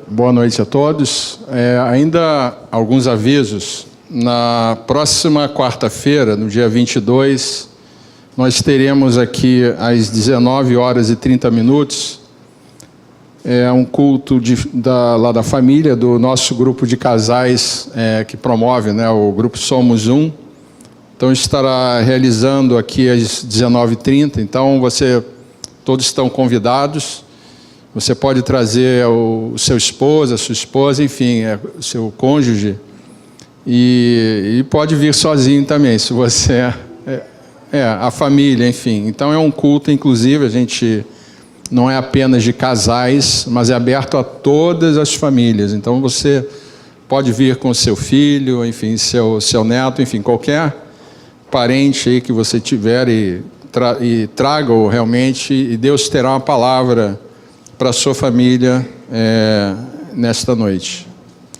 Boa noite a todos. Ainda alguns avisos. Na próxima quarta-feira, no dia 22, nós teremos aqui às 19 horas e 30 minutos um culto lá da família, do nosso grupo de casais que promove, né, o grupo Somos Um. Então estará realizando aqui às 19h30, então todos estão convidados. Você pode trazer o seu esposo, a sua esposa, enfim, o seu cônjuge, e pode vir sozinho também, se você a família, enfim. Então é um culto, inclusive, a gente não é apenas de casais, mas é aberto a todas as famílias. Então você pode vir com o seu filho, enfim, seu neto, enfim, qualquer parente aí que você tiver e traga-o realmente, e Deus terá uma palavra para a sua família nesta noite.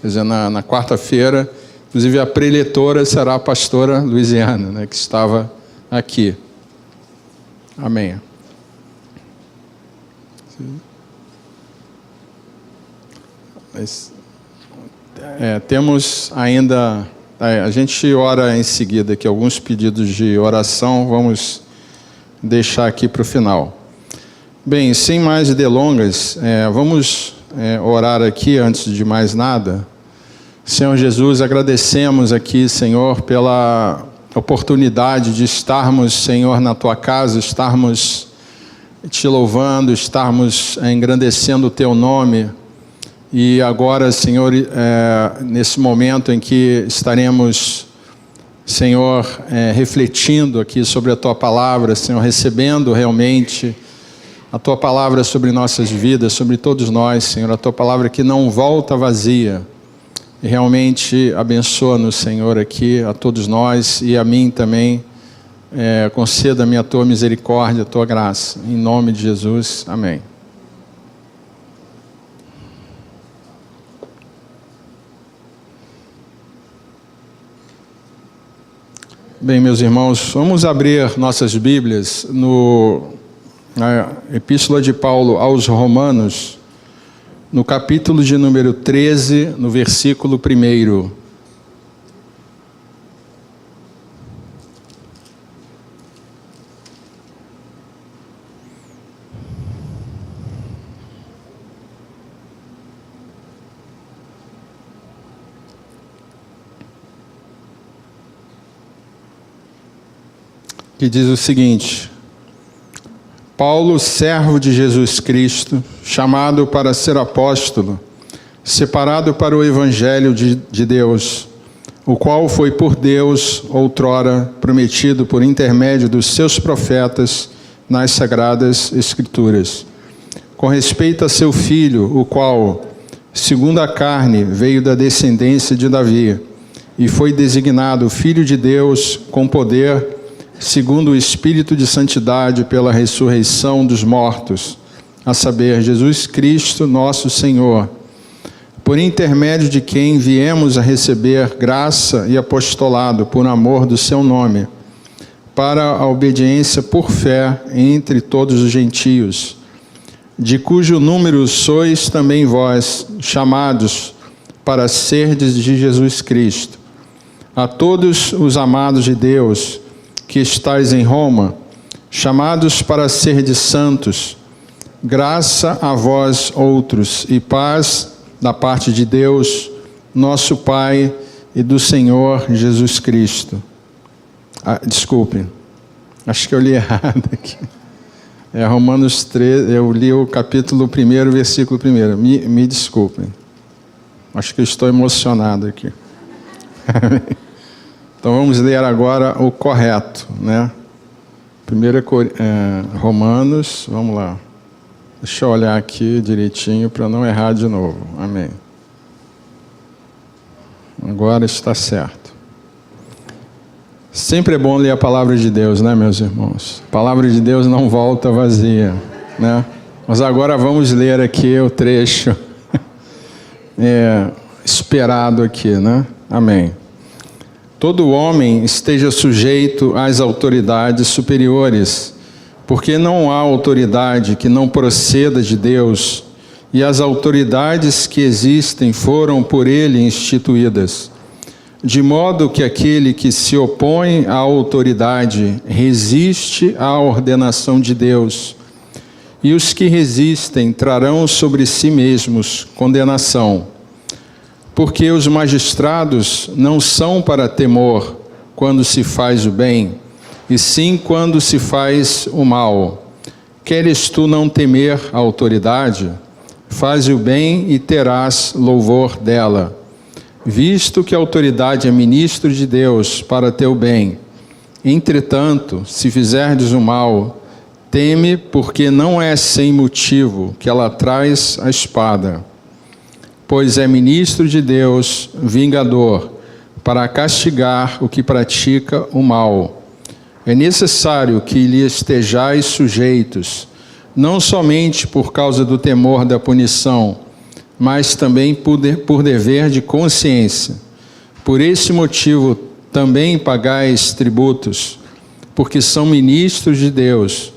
Quer dizer, na quarta-feira, inclusive a preletora será a pastora Luiziana, né, que estava aqui. Amém. Temos ainda... a gente ora em seguida aqui alguns pedidos de oração, vamos deixar aqui para o final. Bem, sem mais delongas, vamos orar aqui antes de mais nada. Senhor Jesus, agradecemos aqui, Senhor, pela oportunidade de estarmos, Senhor, na Tua casa, estarmos Te louvando, estarmos engrandecendo o Teu nome. E agora, Senhor, nesse momento em que estaremos, Senhor, refletindo aqui sobre a Tua palavra, Senhor, recebendo realmente a Tua palavra sobre nossas vidas, sobre todos nós, Senhor, a Tua palavra que não volta vazia. E realmente abençoa-nos, Senhor, aqui, a todos nós e a mim também. Conceda-me a Tua misericórdia, a Tua graça. Em nome de Jesus, amém. Bem, meus irmãos, vamos abrir nossas Bíblias na Epístola de Paulo aos Romanos, no capítulo de número 13, no versículo 1. Que diz o seguinte: Paulo, servo de Jesus Cristo, chamado para ser apóstolo, separado para o Evangelho de Deus, o qual foi por Deus outrora prometido por intermédio dos seus profetas nas Sagradas Escrituras, com respeito a seu Filho, o qual, segundo a carne, veio da descendência de Davi, e foi designado Filho de Deus com poder, segundo o Espírito de Santidade, pela ressurreição dos mortos, a saber, Jesus Cristo, nosso Senhor, por intermédio de quem viemos a receber graça e apostolado por amor do seu nome, para a obediência por fé entre todos os gentios, de cujo número sois também vós, chamados para serdes de Jesus Cristo. A todos os amados de Deus, que estais em Roma, chamados para serdes santos, graça a vós outros e paz da parte de Deus, nosso Pai e do Senhor Jesus Cristo. Desculpe, acho que eu li errado aqui. Romanos 13, eu li o capítulo 1, versículo 1. Me desculpem. Acho que eu estou emocionado aqui. Então vamos ler agora o correto, né? Primeiro Romanos, vamos lá. Deixa eu olhar aqui direitinho para não errar de novo. Amém. Agora está certo. Sempre é bom ler a palavra de Deus, né, meus irmãos? A palavra de Deus não volta vazia, né? Mas agora vamos ler aqui o trecho esperado aqui, né? Amém. Todo homem esteja sujeito às autoridades superiores, porque não há autoridade que não proceda de Deus, e as autoridades que existem foram por ele instituídas, de modo que aquele que se opõe à autoridade resiste à ordenação de Deus, e os que resistem trarão sobre si mesmos condenação, porque os magistrados não são para temor quando se faz o bem, e sim quando se faz o mal. Queres tu não temer a autoridade? Faze o bem e terás louvor dela, visto que a autoridade é ministro de Deus para teu bem. Entretanto, se fizerdes o mal, teme, porque não é sem motivo que ela traz a espada, pois é ministro de Deus, vingador, para castigar o que pratica o mal. É necessário que lhe estejais sujeitos, não somente por causa do temor da punição, mas também por dever de consciência. Por esse motivo também pagais tributos, porque são ministros de Deus,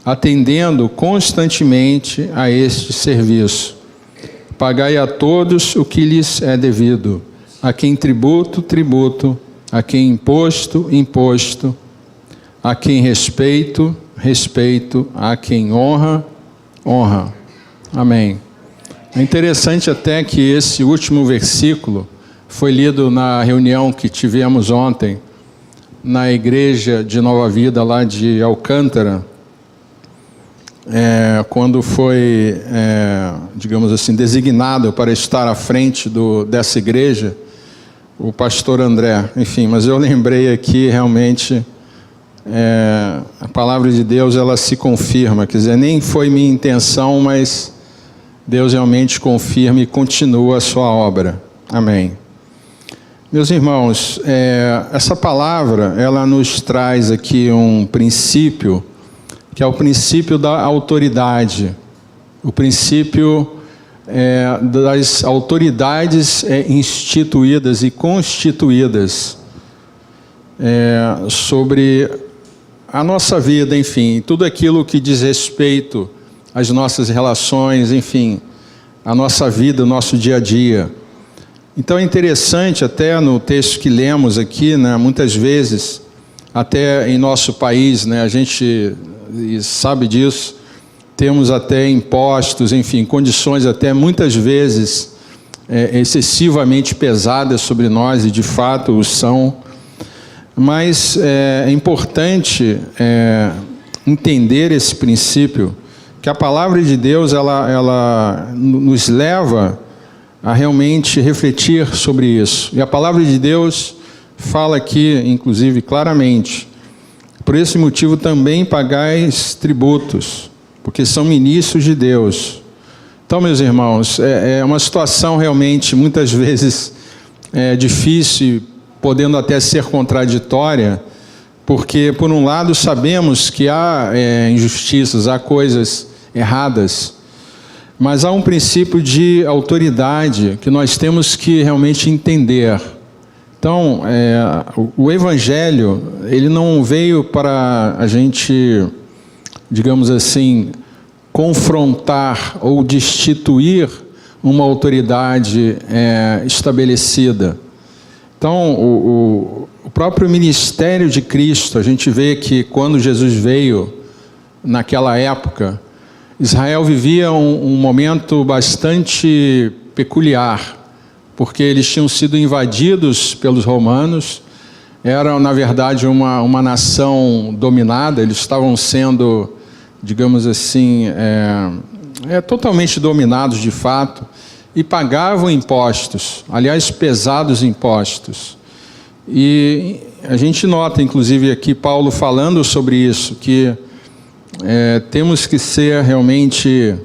atendendo constantemente a este serviço. Pagai a todos o que lhes é devido, a quem tributo, tributo, a quem imposto, imposto, a quem respeito, respeito, a quem honra, honra. Amém. É interessante até que esse último versículo foi lido na reunião que tivemos ontem na igreja de Nova Vida lá de Alcântara, quando foi, digamos assim, designado para estar à frente dessa igreja, o pastor André. Enfim, mas eu lembrei aqui realmente, a palavra de Deus, ela se confirma, quer dizer, nem foi minha intenção, mas Deus realmente confirma e continua a sua obra. Amém. Meus irmãos, essa palavra, ela nos traz aqui um princípio, que é o princípio da autoridade, o princípio das autoridades instituídas e constituídas sobre a nossa vida, enfim, tudo aquilo que diz respeito às nossas relações, enfim, a nossa vida, o nosso dia a dia. Então é interessante, até no texto que lemos aqui, né, muitas vezes, até em nosso país, né, a gente sabe disso, temos até impostos, enfim, condições até muitas vezes excessivamente pesadas sobre nós, e de fato o são. Mas é importante entender esse princípio, que a palavra de Deus ela nos leva a realmente refletir sobre isso. E a palavra de Deus fala aqui, inclusive, claramente: por esse motivo também pagais tributos, porque são ministros de Deus. Então, meus irmãos, é uma situação realmente, muitas vezes, difícil, podendo até ser contraditória, porque, por um lado, sabemos que há injustiças, há coisas erradas, mas há um princípio de autoridade que nós temos que realmente entender. Então, o Evangelho, ele não veio para a gente, digamos assim, confrontar ou destituir uma autoridade estabelecida. Então, o próprio ministério de Cristo, a gente vê que quando Jesus veio, naquela época, Israel vivia um momento bastante peculiar, porque eles tinham sido invadidos pelos romanos, era, na verdade, uma nação dominada, eles estavam sendo, digamos assim, totalmente dominados de fato, e pagavam impostos, aliás, pesados impostos. E a gente nota, inclusive, aqui Paulo falando sobre isso, que temos que ser realmente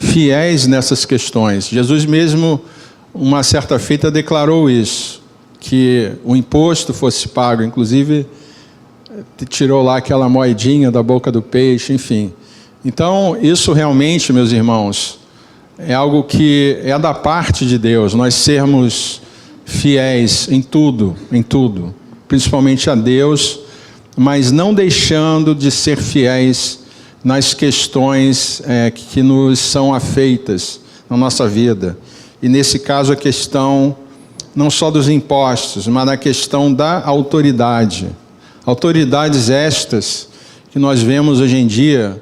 fiéis nessas questões. Jesus mesmo, uma certa feita, declarou isso, que o imposto fosse pago, inclusive tirou lá aquela moedinha da boca do peixe, enfim. Então, isso realmente, meus irmãos, é algo que é da parte de Deus, nós sermos fiéis em tudo, principalmente a Deus, mas não deixando de ser fiéis nas questões que nos são afeitas na nossa vida. E nesse caso a questão não só dos impostos, mas a questão da autoridade. Autoridades estas que nós vemos hoje em dia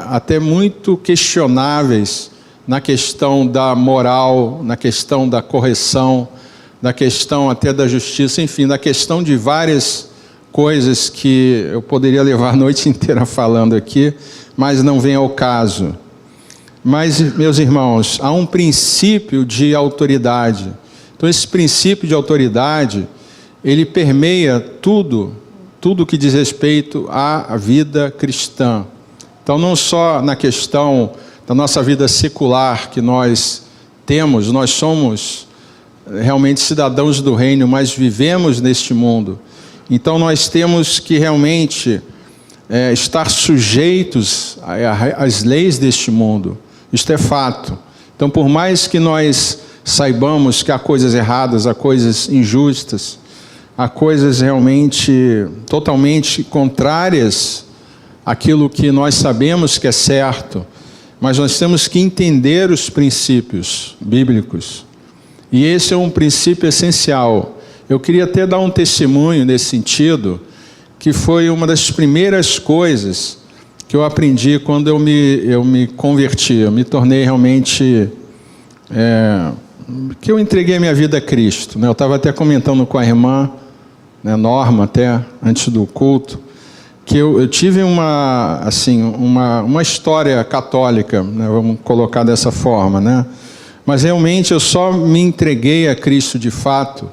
até muito questionáveis na questão da moral, na questão da correção, na questão até da justiça, enfim, na questão de várias coisas que eu poderia levar a noite inteira falando aqui, mas não vem ao caso. Mas, meus irmãos, há um princípio de autoridade. Então, esse princípio de autoridade, ele permeia tudo que diz respeito à vida cristã. Então, não só na questão da nossa vida secular que nós temos, nós somos realmente cidadãos do reino, mas vivemos neste mundo. Então, nós temos que realmente estar sujeitos às leis deste mundo. Isto é fato. Então, por mais que nós saibamos que há coisas erradas, há coisas injustas, há coisas realmente totalmente contrárias àquilo que nós sabemos que é certo, mas nós temos que entender os princípios bíblicos. E esse é um princípio essencial. Eu queria até dar um testemunho nesse sentido, que foi uma das primeiras coisas que eu aprendi quando eu me converti. Eu me tornei realmente... que eu entreguei a minha vida a Cristo, né? Eu estava até comentando com a irmã, né, Norma, até antes do culto, que eu tive uma história católica, né, vamos colocar dessa forma, né? Mas realmente eu só me entreguei a Cristo de fato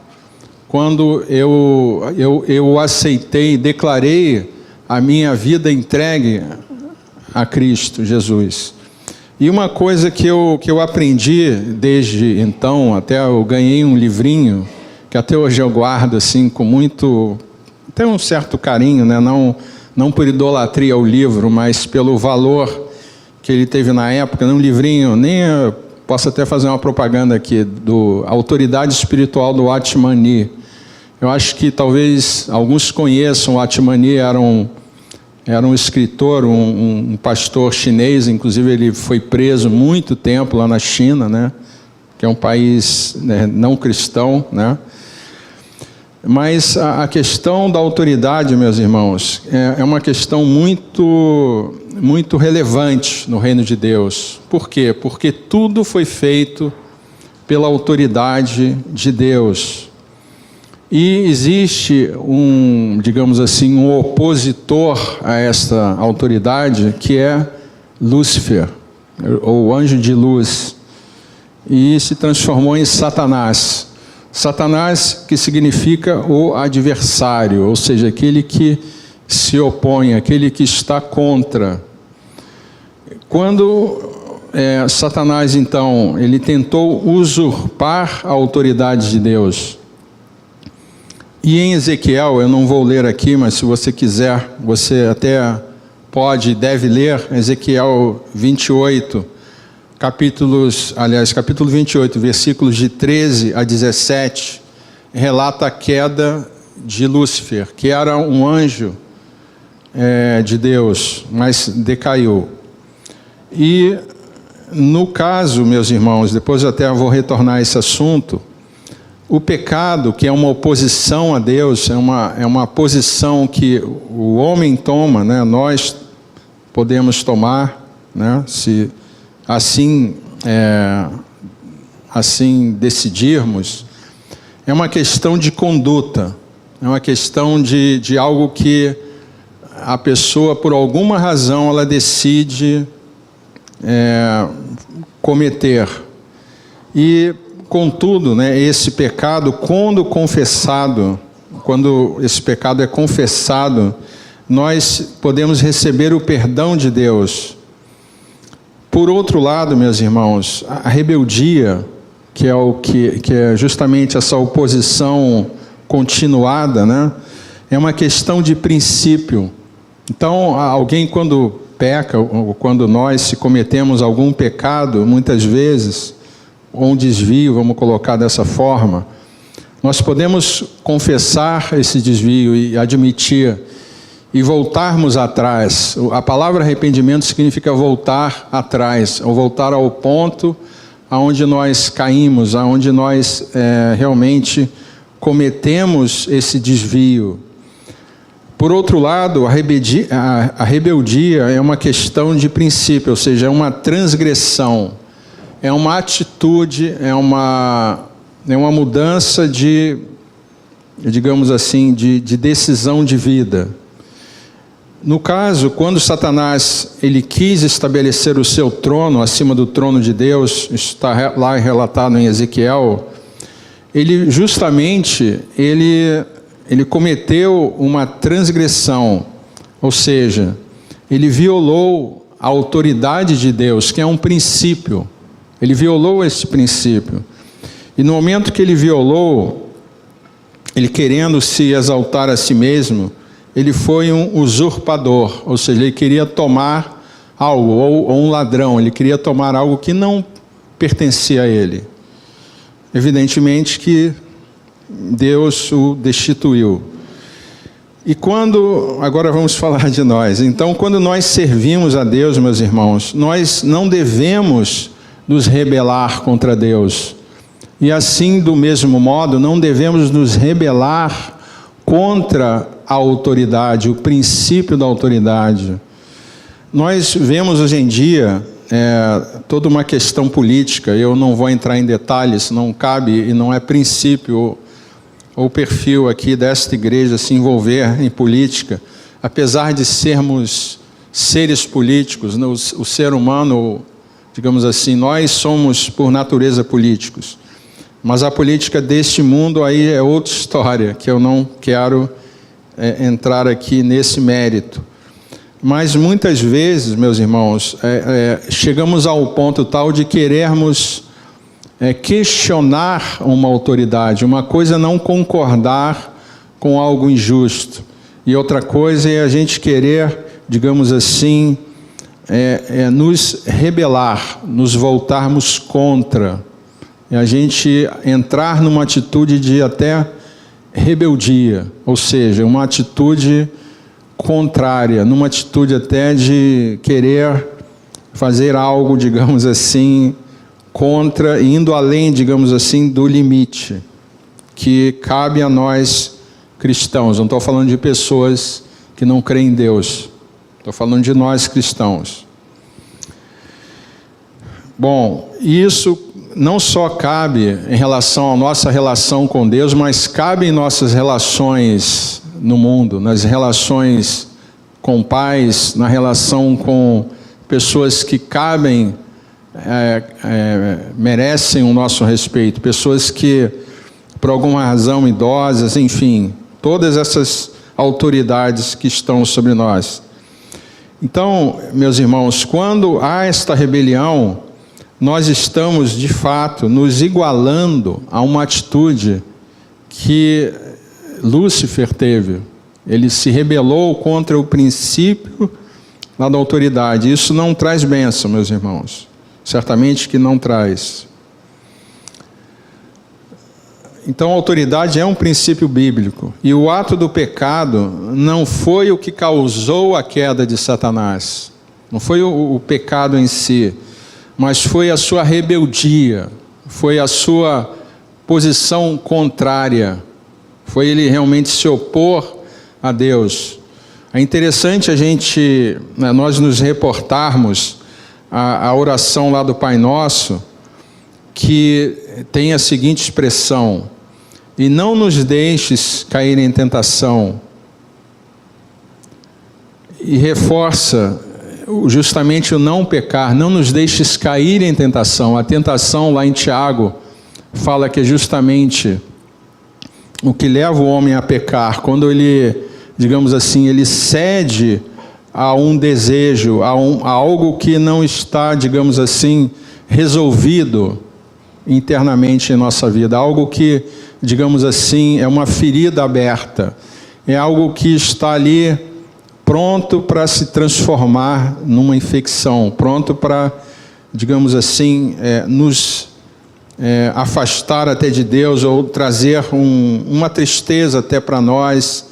quando eu aceitei, declarei a minha vida entregue a Cristo Jesus. E uma coisa que eu aprendi desde então, até eu ganhei um livrinho, que até hoje eu guardo assim, com muito, até um certo carinho, né? Não por idolatria ao livro, mas pelo valor que ele teve na época, um livrinho, posso até fazer uma propaganda aqui, do Autoridade Espiritual do Atmani. Eu acho que talvez alguns conheçam, o Atmani era um escritor, um pastor chinês, inclusive ele foi preso muito tempo lá na China, né? Que é um país, né, não cristão, né? Mas a questão da autoridade, meus irmãos, é uma questão muito, muito relevante no reino de Deus. Por quê? Porque tudo foi feito pela autoridade de Deus. E existe digamos assim, um opositor a essa autoridade, que é Lúcifer, ou anjo de luz, e se transformou em Satanás. Satanás, que significa o adversário, ou seja, aquele que se opõe, aquele que está contra. Quando Satanás, então, ele tentou usurpar a autoridade de Deus. E em Ezequiel, eu não vou ler aqui, mas se você quiser, você até pode e deve ler, Ezequiel 28, capítulo 28, versículos de 13 a 17, relata a queda de Lúcifer, que era um anjo de Deus, mas decaiu. E no caso, meus irmãos, depois eu até vou retornar a esse assunto, o pecado, que é uma oposição a Deus, é uma posição que o homem toma, né? Nós podemos tomar, né? Se assim decidirmos, é uma questão de conduta, é uma questão de algo que a pessoa, por alguma razão, ela decide cometer. E, contudo, né, esse pecado, quando esse pecado é confessado, nós podemos receber o perdão de Deus. Por outro lado, meus irmãos, a rebeldia, que é justamente essa oposição continuada, né, é uma questão de princípio. Então, alguém quando peca, ou quando nós se cometemos algum pecado, muitas vezes, ou um desvio, vamos colocar dessa forma, nós podemos confessar esse desvio e admitir e voltarmos atrás. A palavra arrependimento significa voltar atrás, ou voltar ao ponto aonde nós caímos, aonde nós realmente cometemos esse desvio. Por outro lado, a rebeldia é uma questão de princípio, ou seja, é uma transgressão, é uma atitude, é uma mudança de, digamos assim, de decisão de vida. No caso, quando Satanás ele quis estabelecer o seu trono acima do trono de Deus, está lá relatado em Ezequiel, ele cometeu uma transgressão, ou seja, ele violou a autoridade de Deus, que é um princípio. Ele violou esse princípio. E no momento que ele violou, ele querendo se exaltar a si mesmo, ele foi um usurpador, ou seja, ele queria tomar algo, ou um ladrão, ele queria tomar algo que não pertencia a ele. Evidentemente que Deus o destituiu. E agora vamos falar de nós. Então, quando nós servimos a Deus, meus irmãos, nós não devemos nos rebelar contra Deus. E assim, do mesmo modo, não devemos nos rebelar contra a autoridade, o princípio da autoridade. Nós vemos hoje em dia toda uma questão política. Eu não vou entrar em detalhes, não cabe e não é princípio ou perfil aqui desta igreja se envolver em política, apesar de sermos seres políticos, o ser humano, digamos assim, nós somos por natureza políticos, mas a política deste mundo aí é outra história, que eu não quero entrar aqui nesse mérito. Mas muitas vezes, meus irmãos, chegamos ao ponto tal de querermos questionar uma autoridade. Uma coisa é não concordar com algo injusto, e outra coisa é a gente querer, digamos assim, nos rebelar, nos voltarmos contra, e a gente entrar numa atitude de até rebeldia, ou seja, uma atitude contrária, numa atitude até de querer fazer algo, digamos assim, contra, indo além, digamos assim, do limite que cabe a nós cristãos. Não estou falando de pessoas que não creem em Deus, estou falando de nós cristãos. Bom, isso não só cabe em relação à nossa relação com Deus, mas cabe em nossas relações no mundo, nas relações com pais, na relação com pessoas que merecem o nosso respeito, pessoas que, por alguma razão, idosas, enfim, todas essas autoridades que estão sobre nós. Então, meus irmãos, quando há esta rebelião, nós estamos, de fato, nos igualando a uma atitude que Lúcifer teve. Ele se rebelou contra o princípio da autoridade. Isso não traz bênção, meus irmãos. Certamente que não traz. Então, a autoridade é um princípio bíblico. E o ato do pecado não foi o que causou a queda de Satanás. Não foi o pecado em si, mas foi a sua rebeldia, foi a sua posição contrária, foi ele realmente se opor a Deus. É interessante nós nos reportarmos a oração lá do Pai Nosso, que tem a seguinte expressão: e não nos deixes cair em tentação, e reforça justamente o não pecar, não nos deixes cair em tentação. A tentação lá em Tiago fala que é justamente o que leva o homem a pecar, quando ele, digamos assim, ele cede a um desejo, a algo que não está, digamos assim, resolvido internamente em nossa vida, algo que, digamos assim, é uma ferida aberta, é algo que está ali pronto para se transformar numa infecção, pronto para, digamos assim, nos afastar até de Deus, ou trazer uma tristeza até para nós,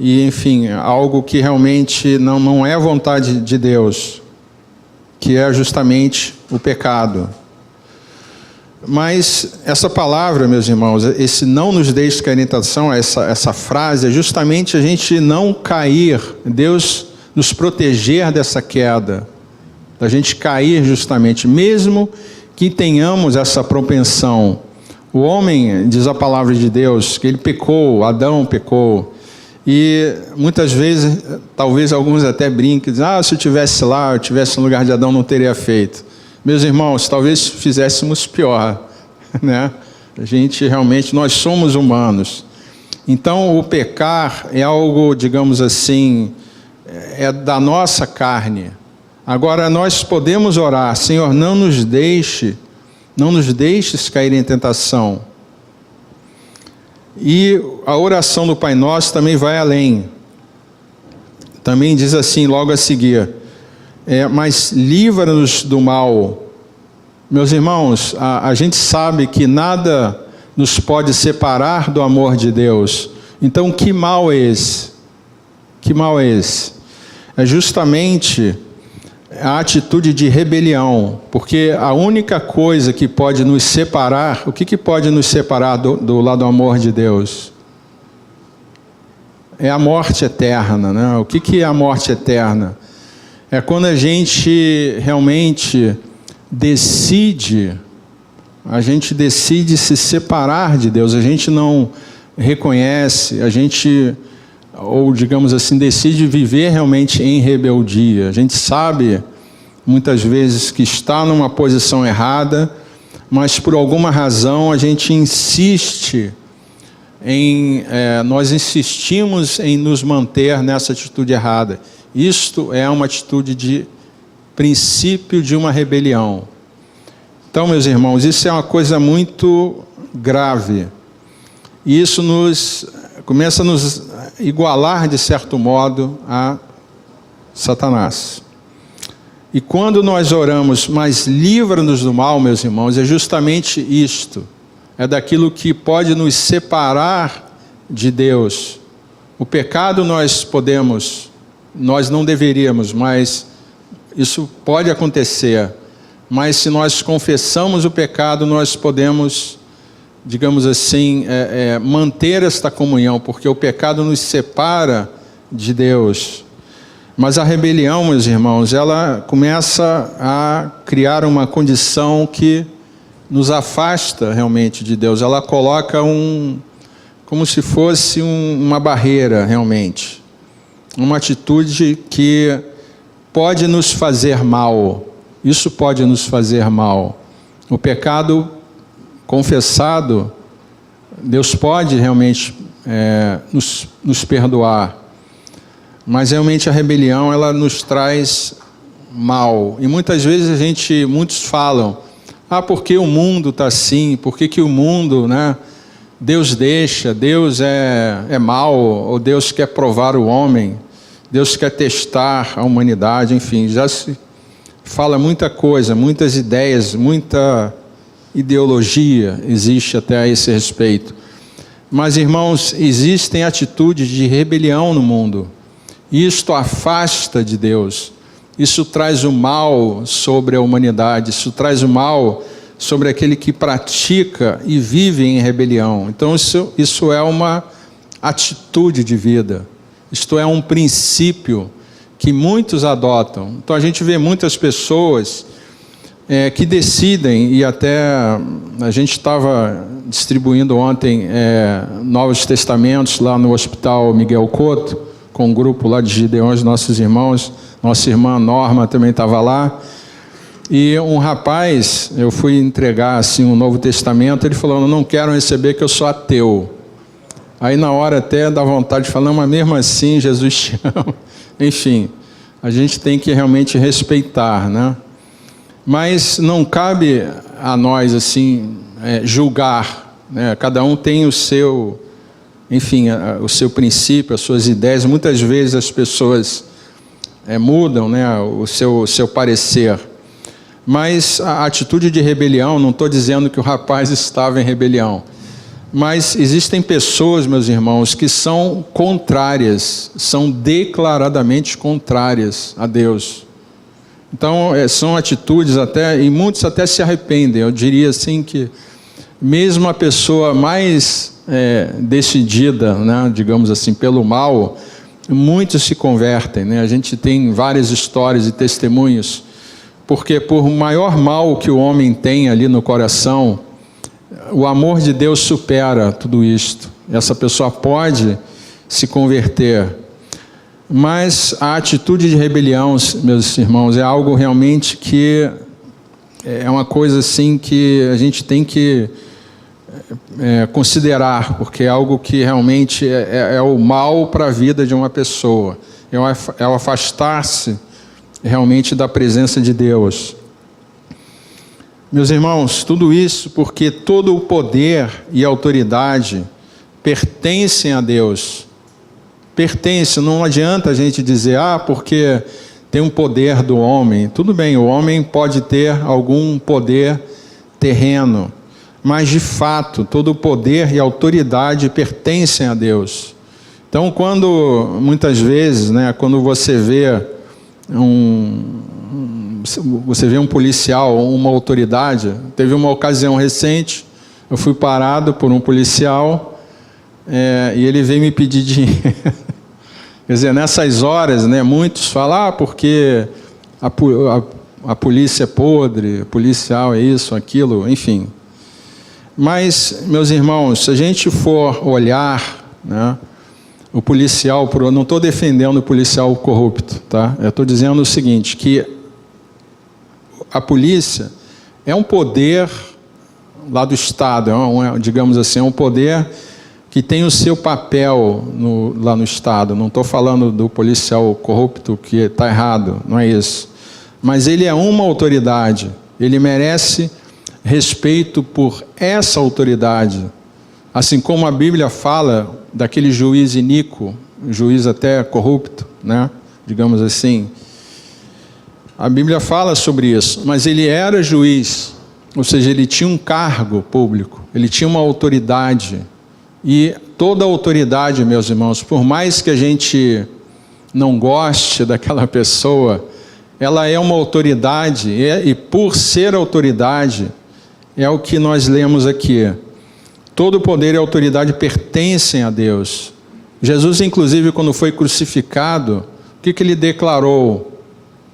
e, enfim, algo que realmente não é vontade de Deus, que é justamente o pecado. Mas essa palavra, meus irmãos, esse não nos deixe cair em tentação, essa frase, é justamente a gente não cair, Deus nos proteger dessa queda, da gente cair justamente, mesmo que tenhamos essa propensão. O homem, diz a palavra de Deus, que ele pecou, Adão pecou, e muitas vezes, talvez alguns até brinquem, dizem, se eu estivesse lá, eu estivesse no lugar de Adão, não teria feito. Meus irmãos, talvez fizéssemos pior, né? A gente realmente, nós somos humanos. Então, o pecar é algo, digamos assim, é da nossa carne. Agora, nós podemos orar, Senhor, não nos deixes cair em tentação. E a oração do Pai Nosso também vai além. Também diz assim, logo a seguir, mas livra-nos do mal. Meus irmãos, a gente sabe que nada nos pode separar do amor de Deus. Então, que mal é esse? Que mal é esse? É justamente a atitude de rebelião, porque a única coisa que pode nos separar, o que pode nos separar do lado do amor de Deus? É a morte eterna, né? O que é a morte eterna? É quando a gente realmente decide se separar de Deus, a gente não reconhece, ou digamos assim, decide viver realmente em rebeldia. A gente sabe, muitas vezes, que está numa posição errada, mas por alguma razão a gente nós insistimos em nos manter nessa atitude errada. Isto é uma atitude de princípio de uma rebelião. Então, meus irmãos, isso é uma coisa muito grave. E isso começa a nos igualar, de certo modo, a Satanás. E quando nós oramos, mas livra-nos do mal, meus irmãos, é justamente isto. É daquilo que pode nos separar de Deus. O pecado nós não deveríamos, mas isso pode acontecer. Mas se nós confessamos o pecado, nós podemos, digamos assim, manter esta comunhão, porque o pecado nos separa de Deus. Mas a rebelião, meus irmãos, ela começa a criar uma condição que nos afasta realmente de Deus. Ela coloca como se fosse uma barreira realmente. Uma atitude que pode nos fazer mal. Isso pode nos fazer mal. O pecado confessado, Deus pode realmente nos perdoar. Mas realmente a rebelião, ela nos traz mal. E muitas vezes muitos falam, porque o mundo está assim, por que o mundo, né? Deus deixa, Deus é mau, ou Deus quer provar o homem, Deus quer testar a humanidade, enfim, já se fala muita coisa, muitas ideias, muita ideologia existe até a esse respeito. Mas, irmãos, existem atitudes de rebelião no mundo. Isto afasta de Deus. Isso traz o mal sobre a humanidade. Isso traz o mal sobre aquele que pratica e vive em rebelião. Então, isso é uma atitude de vida. Isto é um princípio que muitos adotam. Então, a gente vê muitas pessoas que decidem, e até a gente estava distribuindo ontem Novos Testamentos lá no Hospital Miguel Couto, com um grupo lá de Gideões, nossos irmãos, nossa irmã Norma também estava lá, e um rapaz, eu fui entregar assim um Novo Testamento, ele falou, não quero receber que eu sou ateu. Aí na hora até dá vontade de falar, mas mesmo assim Jesus te ama. Enfim, a gente tem que realmente respeitar, né? Mas não cabe a nós assim julgar, né? Cada um tem o seu, enfim, o seu princípio, as suas ideias. Muitas vezes as pessoas mudam, né, o seu parecer. Mas a atitude de rebelião, não estou dizendo que o rapaz estava em rebelião, Mas existem pessoas, meus irmãos, que são contrárias, são declaradamente contrárias a Deus. Então, são atitudes até, e muitos até se arrependem. Eu diria assim que mesmo a pessoa mais decidida, né, digamos assim, pelo mal, muitos se convertem, né? A gente tem várias histórias e testemunhos, porque por maior mal que o homem tem ali no coração, o amor de Deus supera tudo isto. Essa pessoa pode se converter. Mas a atitude de rebelião, meus irmãos, é algo realmente que é uma coisa assim que a gente tem que considerar, porque é algo que realmente é o mal para a vida de uma pessoa. É o afastar-se realmente da presença de Deus. Meus irmãos, tudo isso porque todo o poder e autoridade pertencem a Deus. Pertence, não adianta a gente dizer, porque tem um poder do homem. Tudo bem, o homem pode ter algum poder terreno, mas de fato, todo o poder e autoridade pertencem a Deus. Então, muitas vezes, né, quando você vê um policial, uma autoridade, teve uma ocasião recente, eu fui parado por um policial, e ele veio me pedir dinheiro. Quer dizer, nessas horas, né, muitos falam, porque a polícia é podre, policial é isso, aquilo, enfim. Mas, meus irmãos, se a gente for olhar, né, o policial, não estou defendendo o policial corrupto, tá? Eu estou dizendo o seguinte, que a polícia é um poder lá do Estado, digamos assim, é um poder que tem o seu papel lá no Estado. Não estou falando do policial corrupto que está errado, não é isso. Mas ele é uma autoridade, ele merece respeito por essa autoridade. Assim como a Bíblia fala daquele juiz iníquo, juiz até corrupto, né? Digamos assim. A Bíblia fala sobre isso, mas ele era juiz, ou seja, ele tinha um cargo público, ele tinha uma autoridade. E toda autoridade, meus irmãos, por mais que a gente não goste daquela pessoa, ela é uma autoridade, e por ser autoridade, é o que nós lemos aqui. Todo poder e autoridade pertencem a Deus. Jesus, inclusive, quando foi crucificado, o que ele declarou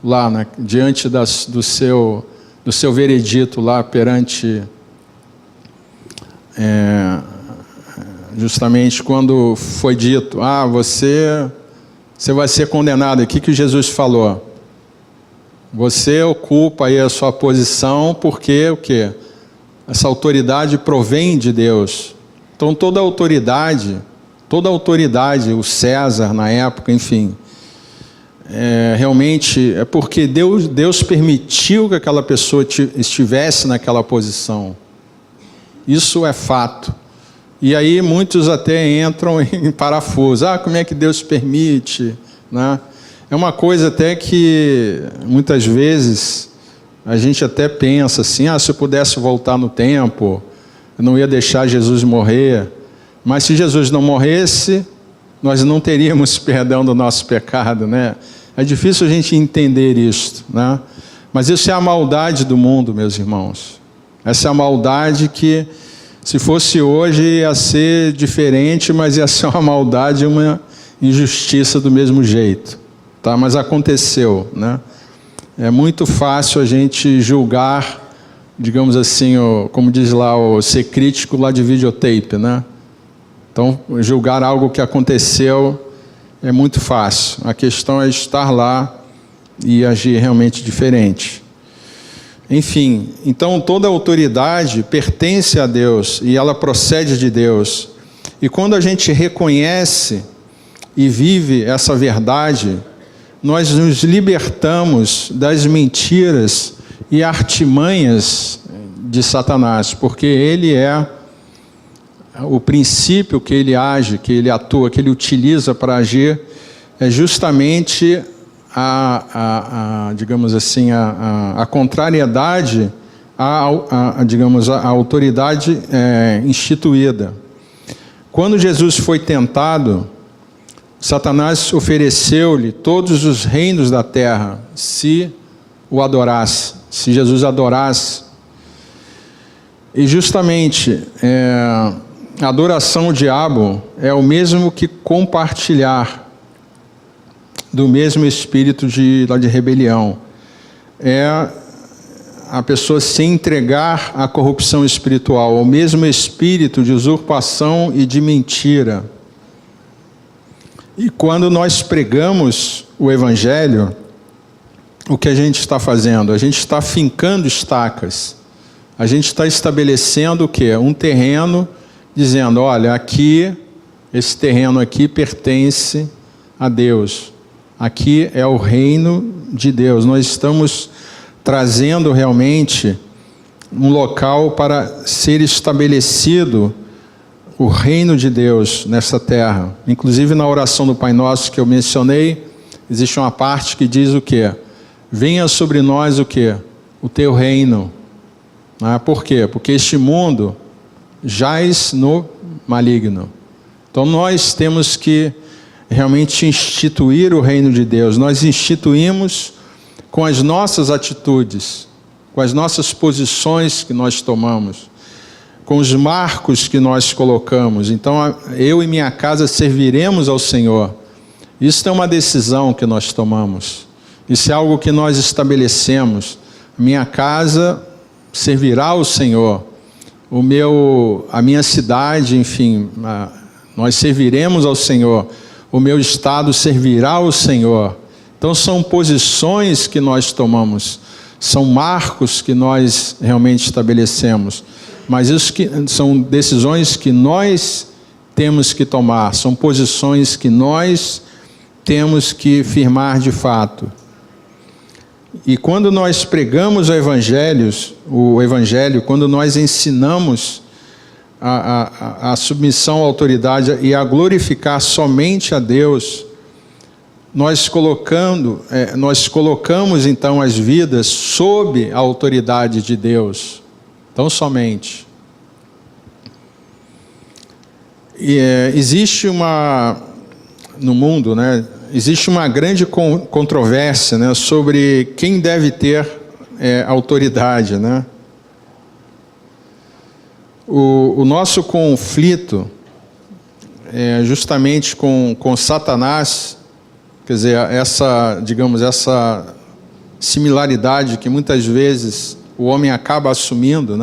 lá, diante do seu veredito lá perante... justamente quando foi dito, você vai ser condenado. O que Jesus falou? Você ocupa aí a sua posição porque o quê? Essa autoridade provém de Deus. Então toda autoridade, o César na época, enfim, realmente é porque Deus permitiu que aquela pessoa estivesse naquela posição. Isso é fato. E aí muitos até entram em parafuso. Como é que Deus permite? Né? É uma coisa até que muitas vezes a gente até pensa assim, se eu pudesse voltar no tempo, eu não ia deixar Jesus morrer. Mas se Jesus não morresse, nós não teríamos perdão do nosso pecado, né? É difícil a gente entender isso, né? Mas isso é a maldade do mundo, meus irmãos. Essa é a maldade que, se fosse hoje, ia ser diferente, mas ia ser uma maldade e uma injustiça do mesmo jeito. Tá? Mas aconteceu, né? É muito fácil a gente julgar, digamos assim, como diz lá, ser crítico lá de videotape, né? Então, julgar algo que aconteceu é muito fácil. A questão é estar lá e agir realmente diferente. Enfim, então toda autoridade pertence a Deus e ela procede de Deus. E quando a gente reconhece e vive essa verdade, nós nos libertamos das mentiras e artimanhas de Satanás, porque ele é o princípio que ele age, que ele atua, que ele utiliza para agir, é justamente digamos assim, a contrariedade digamos, a autoridade instituída. Quando Jesus foi tentado, Satanás ofereceu-lhe todos os reinos da terra, se o adorasse, se Jesus adorasse. E justamente, a adoração ao diabo é o mesmo que compartilhar do mesmo espírito de rebelião. É a pessoa se entregar à corrupção espiritual, ao mesmo espírito de usurpação e de mentira. E quando nós pregamos o Evangelho, o que a gente está fazendo? A gente está fincando estacas. A gente está estabelecendo o quê? Um terreno, dizendo, olha, aqui, esse terreno aqui pertence a Deus. Aqui é o reino de Deus. Nós estamos trazendo realmente um local para ser estabelecido o reino de Deus nessa terra. Inclusive na oração do Pai Nosso que eu mencionei, existe uma parte que diz o quê? Venha sobre nós o quê? O teu reino. Por quê? Porque este mundo jaz no maligno. Então nós temos que realmente instituir o reino de Deus. Nós instituímos com as nossas atitudes, com as nossas posições que nós tomamos, com os marcos que nós colocamos. Então, eu e minha casa serviremos ao Senhor. Isso é uma decisão que nós tomamos. Isso é algo que nós estabelecemos. Minha casa servirá ao Senhor. A minha cidade, enfim, nós serviremos ao Senhor. O meu estado servirá ao Senhor. Então são posições que nós tomamos, são marcos que nós realmente estabelecemos, mas isso são decisões que nós temos que tomar, são posições que nós temos que firmar de fato. E quando nós pregamos o Evangelho, quando nós ensinamos a submissão à autoridade e a glorificar somente a Deus, nós colocamos então as vidas sob a autoridade de Deus, tão somente. E existe no mundo, existe uma grande controvérsia, sobre quem deve ter autoridade, O nosso conflito é justamente com Satanás. Quer dizer, essa similaridade que muitas vezes o homem acaba assumindo,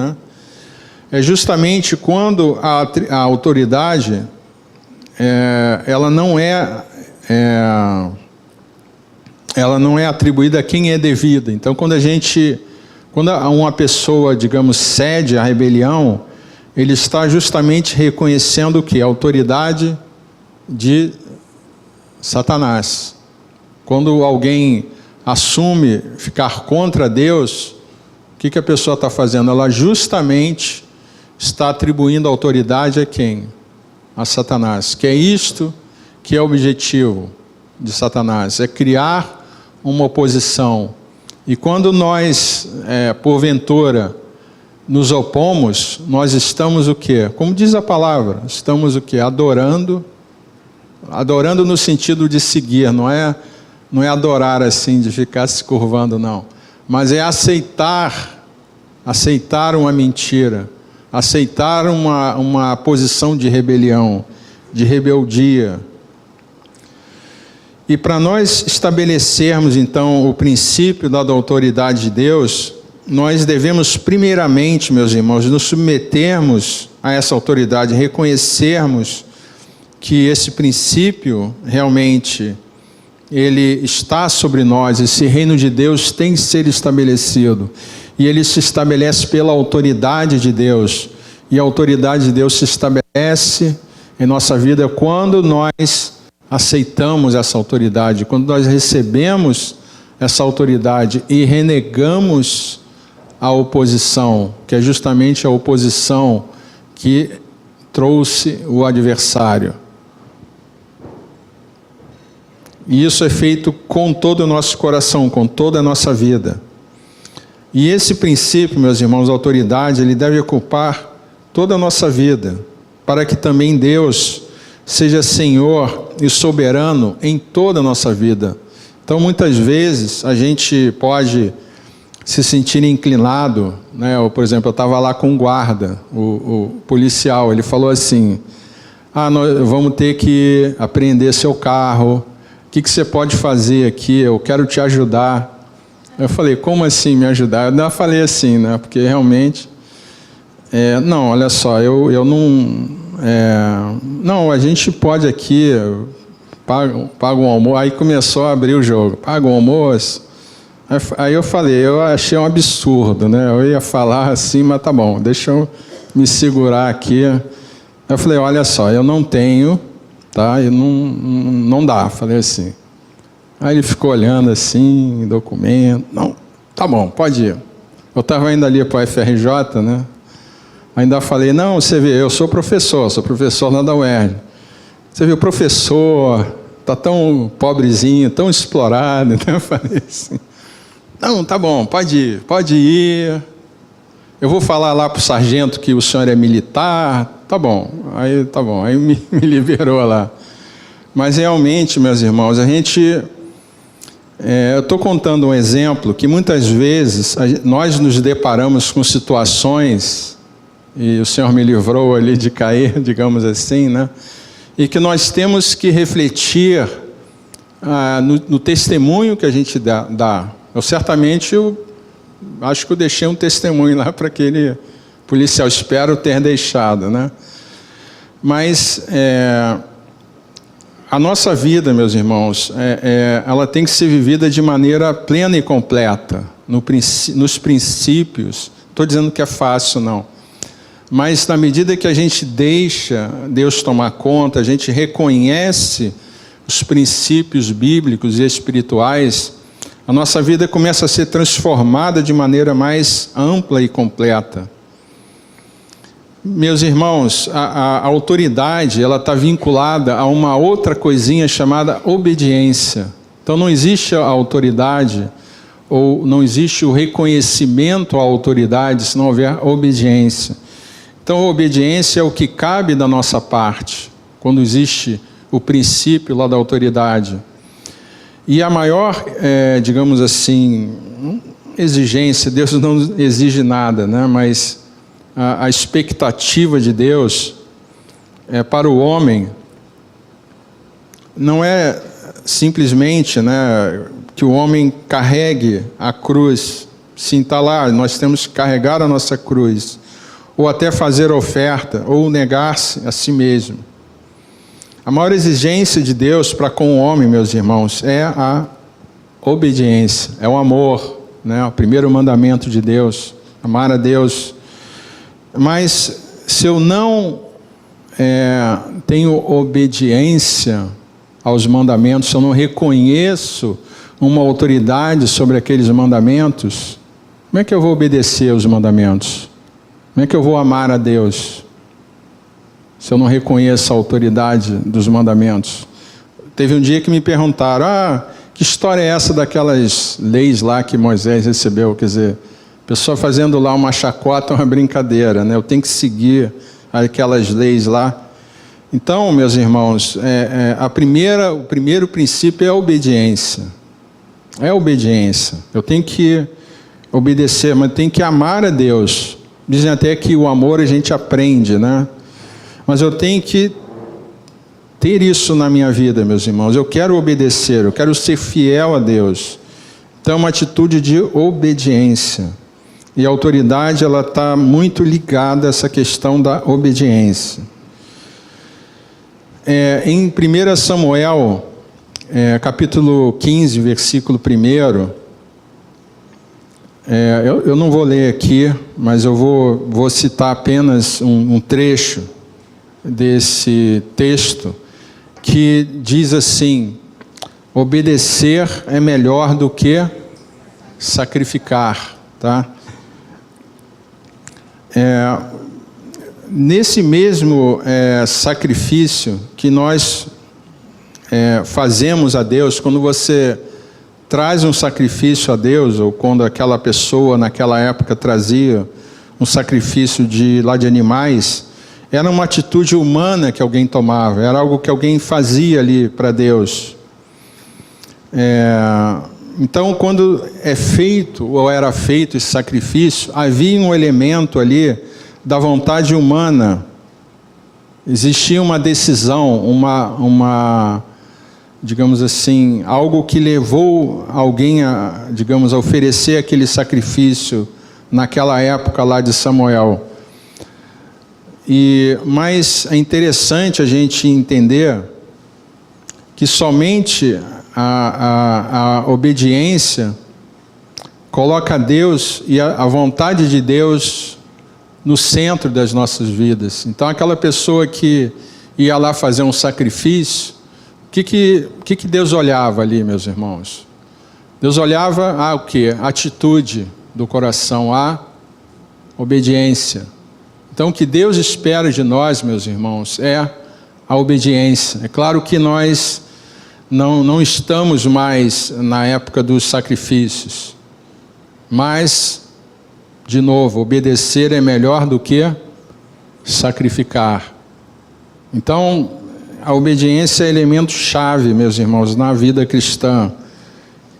é justamente quando a autoridade, ela não é atribuída a quem é devida. Então, quando uma pessoa, cede à rebelião, ele está justamente reconhecendo o quê? A autoridade de Satanás. Quando alguém assume ficar contra Deus, o que a pessoa está fazendo? Ela justamente está atribuindo autoridade a quem? A Satanás. Que é isto que é o objetivo de Satanás, é criar uma oposição. E quando nós, porventura, nos opomos, nós estamos o quê? Como diz a palavra, estamos o quê? Adorando no sentido de seguir, não é adorar assim, de ficar se curvando, não. Mas é aceitar uma mentira, aceitar uma posição de rebelião, de rebeldia. E para nós estabelecermos, então, o princípio da autoridade de Deus, nós devemos, primeiramente, meus irmãos, nos submetermos a essa autoridade, reconhecermos que esse princípio, realmente, ele está sobre nós, esse reino de Deus tem que ser estabelecido. E ele se estabelece pela autoridade de Deus. E a autoridade de Deus se estabelece em nossa vida quando nós aceitamos essa autoridade, quando nós recebemos essa autoridade e renegamos a oposição, que é justamente a oposição que trouxe o adversário. E isso é feito com todo o nosso coração, com toda a nossa vida. E esse princípio, meus irmãos, a autoridade, ele deve ocupar toda a nossa vida. para que também Deus seja Senhor e soberano em toda a nossa vida. Então, muitas vezes, a gente pode se sentir inclinado, né? Ou, por exemplo, eu estava lá com um guarda, o policial, ele falou assim, nós vamos ter que apreender seu carro, o que você pode fazer aqui, eu quero te ajudar. Eu falei, como assim me ajudar? Eu não falei assim, né? Porque realmente, não, olha só, eu não, não, a gente pode aqui, paga um almoço, aí começou a abrir o jogo, paga um almoço. Aí eu falei, eu achei um absurdo, né? Eu ia falar assim, mas tá bom, deixa eu me segurar aqui. Eu falei, olha só, eu não tenho, tá? E não dá, falei assim. Aí ele ficou olhando assim, documento, não, tá bom, pode ir. Eu estava indo ali para o FRJ, né? Ainda falei, não, você vê, eu sou professor lá da UERJ. Você vê, o professor está tão pobrezinho, tão explorado, então eu falei assim, não, tá bom, pode ir. Eu vou falar lá para o sargento que o senhor é militar, tá bom, aí me liberou lá. Mas realmente, meus irmãos, eu estou contando um exemplo que muitas vezes nós nos deparamos com situações, e o Senhor me livrou ali de cair, digamos assim, né? E que nós temos que refletir no testemunho que a gente dá. Eu acho que eu deixei um testemunho lá para aquele policial, espero ter deixado, né? Mas a nossa vida, meus irmãos, ela tem que ser vivida de maneira plena e completa, nos princípios. Não estou dizendo que é fácil, não. Mas na medida que a gente deixa Deus tomar conta, a gente reconhece os princípios bíblicos e espirituais, a nossa vida começa a ser transformada de maneira mais ampla e completa. Meus irmãos, a autoridade, ela está vinculada a uma outra coisinha chamada obediência. Então não existe a autoridade, ou não existe o reconhecimento à autoridade se não houver obediência. Então a obediência é o que cabe da nossa parte, quando existe o princípio lá da autoridade. E a maior, digamos assim, exigência, Deus não exige nada, né? Mas a expectativa de Deus para o homem não é simplesmente, né, que o homem carregue a cruz, sim, está lá, nós temos que carregar a nossa cruz, ou até fazer oferta, ou negar-se a si mesmo. A maior exigência de Deus para com o homem, meus irmãos, é a obediência, é o amor, né? O primeiro mandamento de Deus, amar a Deus. Mas se eu não tenho obediência aos mandamentos, se eu não reconheço uma autoridade sobre aqueles mandamentos, como é que eu vou obedecer aos mandamentos? Como é que eu vou amar a Deus se eu não reconheço a autoridade dos mandamentos? Teve um dia que me perguntaram, que história é essa daquelas leis lá que Moisés recebeu? Quer dizer, a pessoa fazendo lá uma chacota, uma brincadeira, né? Eu tenho que seguir aquelas leis lá. Então, meus irmãos, o primeiro princípio é a obediência. É a obediência. Eu tenho que obedecer, mas tenho que amar a Deus. Dizem até que o amor a gente aprende, né? Mas eu tenho que ter isso na minha vida, meus irmãos. Eu quero obedecer, eu quero ser fiel a Deus. Então é uma atitude de obediência. E a autoridade, ela está muito ligada a essa questão da obediência. Em 1 Samuel, capítulo 15, versículo 1, eu não vou ler aqui, mas eu vou citar apenas um trecho desse texto, que diz assim: obedecer é melhor do que sacrificar, tá? Nesse mesmo sacrifício que nós fazemos a Deus, quando você traz um sacrifício a Deus, ou quando aquela pessoa naquela época trazia um sacrifício de animais, Era uma atitude humana que alguém tomava, era algo que alguém fazia ali para Deus. Então, quando é feito, ou era feito esse sacrifício, havia um elemento ali da vontade humana. Existia uma decisão, digamos assim, algo que levou alguém a, digamos, a oferecer aquele sacrifício naquela época lá de Samuel. Mas é interessante a gente entender que somente a obediência coloca Deus e a vontade de Deus no centro das nossas vidas. Então, aquela pessoa que ia lá fazer um sacrifício, o que Deus olhava ali, meus irmãos? Deus olhava o quê? A atitude do coração, a obediência. Então, o que Deus espera de nós, meus irmãos, é a obediência. É claro que nós não estamos mais na época dos sacrifícios, mas, de novo, obedecer é melhor do que sacrificar. Então, a obediência é elemento chave, meus irmãos, na vida cristã,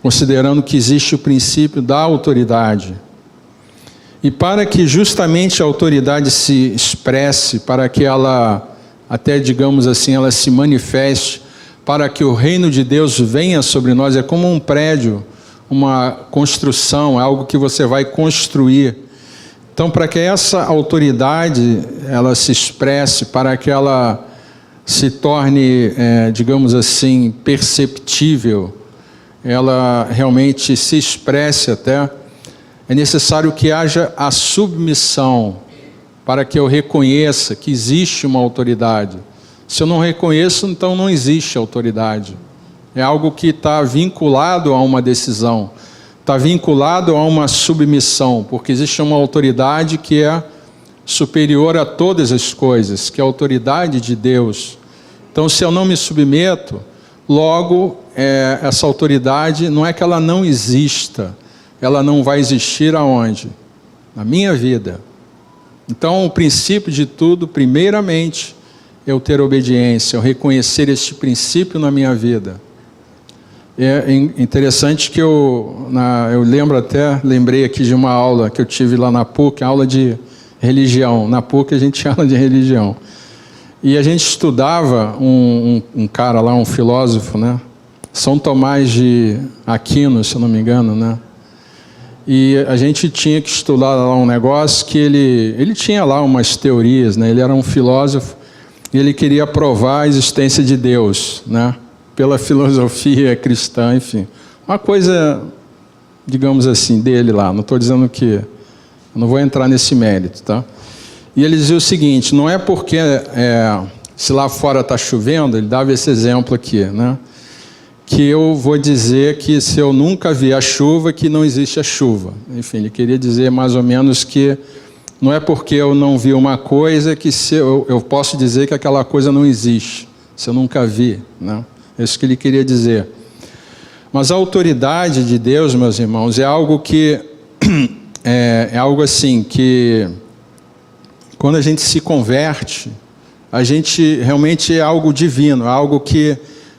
considerando que existe o princípio da autoridade. E para que justamente a autoridade se expresse, para que ela, até digamos assim, ela se manifeste, para que o reino de Deus venha sobre nós, é como um prédio, uma construção, é algo que você vai construir. Então, para que essa autoridade ela se expresse, para que ela se torne, digamos assim, perceptível, ela realmente se expresse até, é necessário que haja a submissão, para que eu reconheça que existe uma autoridade. Se eu não reconheço, então não existe autoridade. É algo que está vinculado a uma decisão, está vinculado a uma submissão, porque existe uma autoridade que é superior a todas as coisas, que é a autoridade de Deus. Então, se eu não me submeto, logo, essa autoridade não é que ela não exista, ela não vai existir aonde? Na minha vida. Então, o princípio de tudo, primeiramente, eu ter obediência, eu reconhecer este princípio na minha vida. É interessante que eu lembrei aqui de uma aula que eu tive lá na PUC, aula de religião. Na PUC a gente tinha aula de religião. E a gente estudava um cara lá, um filósofo, né? São Tomás de Aquino, se eu não me engano, né? E a gente tinha que estudar lá um negócio que ele tinha lá umas teorias, né? Ele era um filósofo e ele queria provar a existência de Deus, né? Pela filosofia cristã, enfim. Uma coisa, digamos assim, dele lá. Não estou dizendo que... Eu não vou entrar nesse mérito, tá? E ele dizia o seguinte, não é porque se lá fora está chovendo, ele dava esse exemplo aqui, né? Que eu vou dizer que se eu nunca vi a chuva, que não existe a chuva. Enfim, ele queria dizer mais ou menos que não é porque eu não vi uma coisa que eu posso dizer que aquela coisa não existe, se eu nunca vi, né? É isso que ele queria dizer. Mas a autoridade de Deus, meus irmãos, é algo que é algo assim que quando a gente se converte, a gente realmente é algo divino, é algo que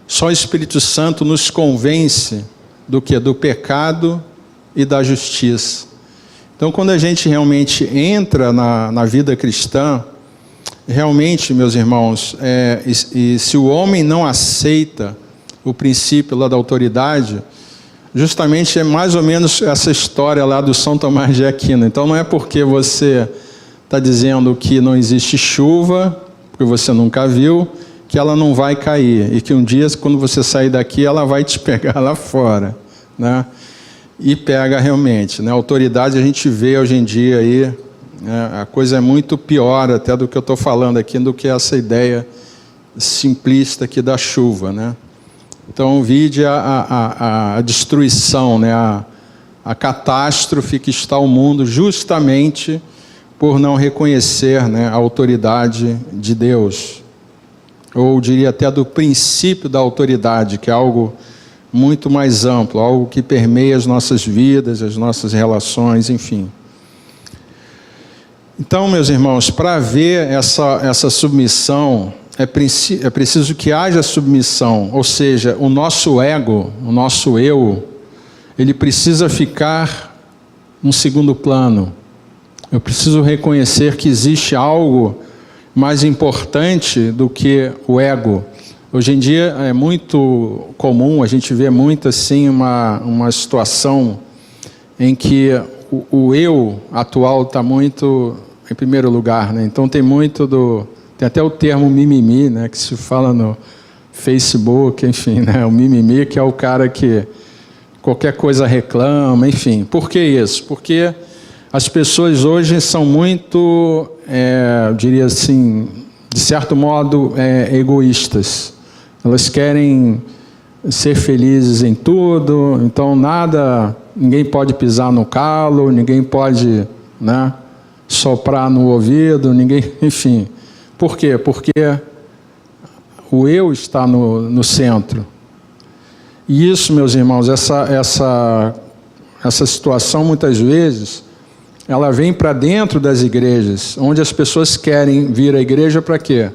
só o Espírito Santo nos convence do que? Do pecado e da justiça. Então, quando a gente realmente entra na vida cristã, realmente, meus irmãos, e se o homem não aceita o princípio lá da autoridade, justamente é mais ou menos essa história lá do São Tomás de Aquino. Então, não é porque você está dizendo que não existe chuva, porque você nunca viu, que ela não vai cair, e que um dia, quando você sair daqui, ela vai te pegar lá fora, né? E pega realmente, né? A autoridade a gente vê hoje em dia aí, a coisa é muito pior até do que eu estou falando aqui, do que essa ideia simplista aqui da chuva, né? Então, vide a destruição, né? A catástrofe que está o mundo justamente por não reconhecer, né, a autoridade de Deus. Ou diria até do princípio da autoridade, que é algo muito mais amplo, algo que permeia as nossas vidas, as nossas relações, enfim. Então, meus irmãos, para haver essa submissão, é preciso que haja submissão, ou seja, o nosso ego, o nosso eu, ele precisa ficar no segundo plano. Eu preciso reconhecer que existe algo mais importante do que o ego. Hoje em dia é muito comum, a gente vê muito assim uma situação em que o eu atual está muito em primeiro lugar, né? Então tem até o termo mimimi, né, que se fala no Facebook, enfim, né, o mimimi, que é o cara que qualquer coisa reclama, enfim. Por que isso? Porque as pessoas hoje são muito, eu diria assim, de certo modo, egoístas. Elas querem ser felizes em tudo, então ninguém pode pisar no calo, ninguém pode, né, soprar no ouvido, enfim. Por quê? Porque o eu está no centro. E isso, meus irmãos, essa situação, muitas vezes, ela vem para dentro das igrejas, onde as pessoas querem vir à igreja para quê?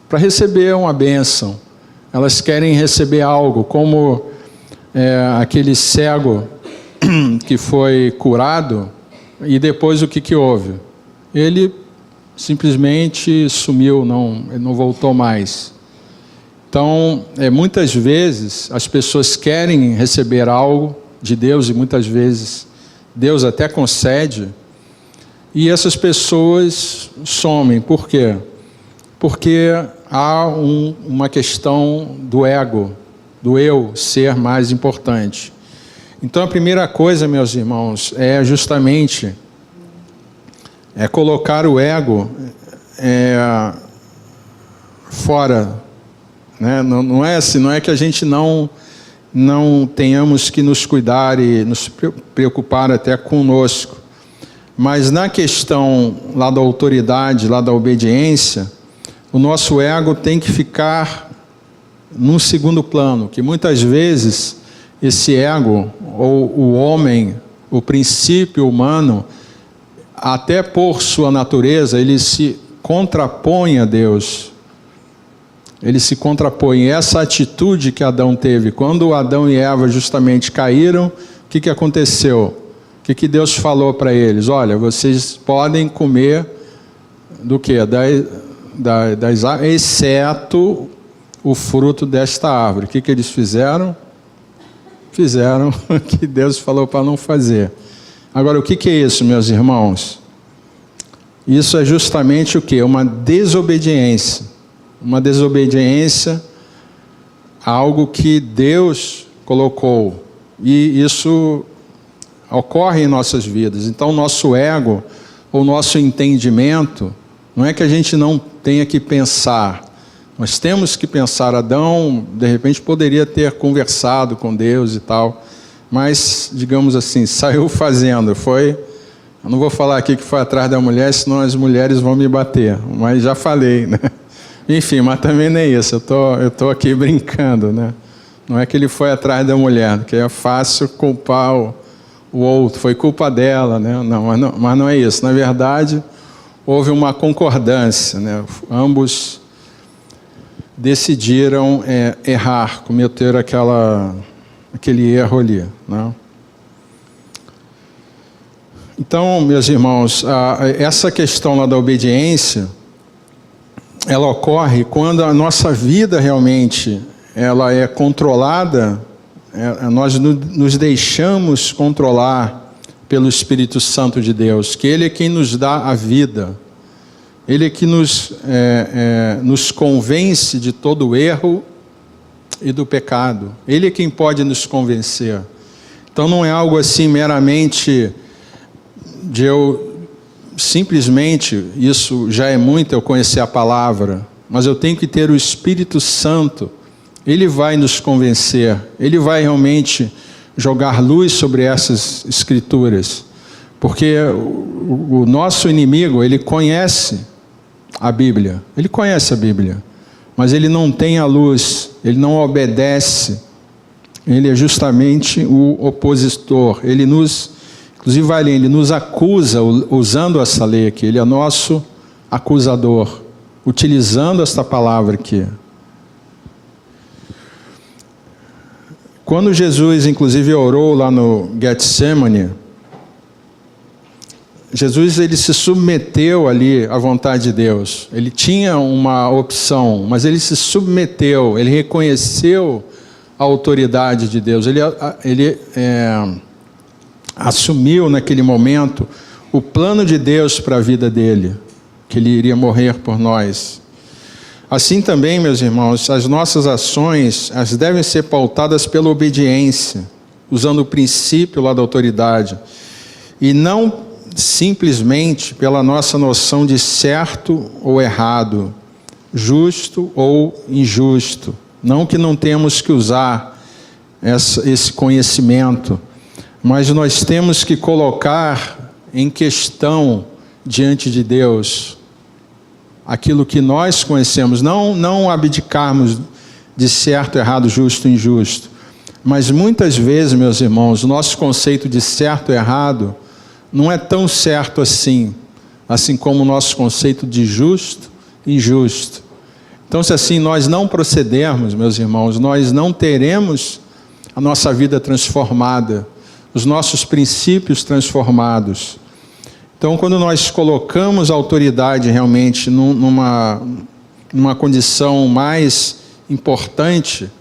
Para receber uma bênção. Elas querem receber algo, como aquele cego que foi curado, e depois o que houve? Ele simplesmente sumiu, ele não voltou mais. Então, muitas vezes, as pessoas querem receber algo de Deus, e muitas vezes Deus até concede, e essas pessoas somem. Por quê? Porque há uma questão do ego, do eu ser mais importante. Então, a primeira coisa, meus irmãos, é justamente colocar o ego fora, né? Não é assim, não é que a gente não tenhamos que nos cuidar e nos preocupar até conosco, mas na questão lá da autoridade, lá da obediência, o nosso ego tem que ficar num segundo plano, que muitas vezes esse ego, ou o homem, o princípio humano, até por sua natureza, ele se contrapõe a Deus. Ele se contrapõe. E essa atitude que Adão teve, quando Adão e Eva justamente caíram, o que aconteceu? O que Deus falou para eles? Olha, vocês podem comer do quê? Das árvores, exceto o fruto desta árvore. O que eles fizeram? Fizeram o que Deus falou para não fazer. Agora, o que é isso, meus irmãos? Isso é justamente o quê? Uma desobediência. Uma desobediência a algo que Deus colocou. E isso ocorre em nossas vidas. Então, o nosso ego, o nosso entendimento, não é que a gente não tenha que pensar. Nós temos que pensar. Adão, de repente, poderia ter conversado com Deus e tal, mas, digamos assim, saiu fazendo. Eu não vou falar aqui que foi atrás da mulher, senão as mulheres vão me bater, mas já falei, né? Enfim, mas também não é isso, eu estou aqui brincando, né? Não é que ele foi atrás da mulher, porque é fácil culpar o outro, foi culpa dela, né? Mas não é isso. Na verdade, houve uma concordância, né? Ambos decidiram errar, cometer aquele erro ali, né? Então, meus irmãos, essa questão lá da obediência, ela ocorre quando a nossa vida realmente ela é controlada, nós nos deixamos controlar pelo Espírito Santo de Deus, que Ele é quem nos dá a vida. Ele é que nos convence de todo o erro e do pecado. Ele é quem pode nos convencer. Então não é algo assim meramente de eu simplesmente, isso já é muito eu conhecer a palavra, mas eu tenho que ter o Espírito Santo. Ele vai nos convencer, ele vai realmente jogar luz sobre essas escrituras, porque o nosso inimigo, ele conhece a Bíblia, mas ele não tem a luz, ele não obedece, ele é justamente o opositor, ele nos Inclusive, vai, ele nos acusa, usando essa lei aqui, ele é nosso acusador, utilizando esta palavra aqui. Quando Jesus, inclusive, orou lá no Getsemane, Jesus ele se submeteu ali à vontade de Deus. Ele tinha uma opção, mas ele se submeteu, ele reconheceu a autoridade de Deus. Ele assumiu naquele momento o plano de Deus para a vida dele, que ele iria morrer por nós. Assim também, meus irmãos, as nossas ações, elas devem ser pautadas pela obediência, usando o princípio lá da autoridade, e não simplesmente pela nossa noção de certo ou errado, justo ou injusto. Não que não temos que usar esse conhecimento, mas nós temos que colocar em questão diante de Deus aquilo que nós conhecemos, não abdicarmos de certo, errado, justo e injusto. Mas muitas vezes, meus irmãos, o nosso conceito de certo e errado não é tão certo assim como o nosso conceito de justo e injusto. Então, se assim nós não procedermos, meus irmãos, nós não teremos a nossa vida transformada, os nossos princípios transformados. Então, quando nós colocamos a autoridade realmente numa condição mais importante,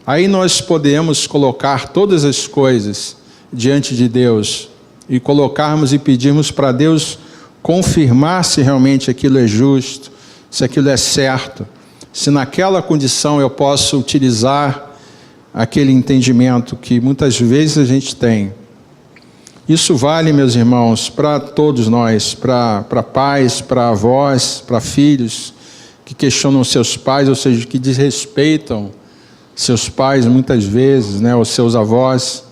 aí nós podemos colocar todas as coisas diante de Deus e colocarmos e pedirmos para Deus confirmar se realmente aquilo é justo, se aquilo é certo, se naquela condição eu posso utilizar aquele entendimento que muitas vezes a gente tem. Isso vale, meus irmãos, para todos nós, para pais, para avós, para filhos que questionam seus pais, ou seja, que desrespeitam seus pais muitas vezes, né, ou seus avós.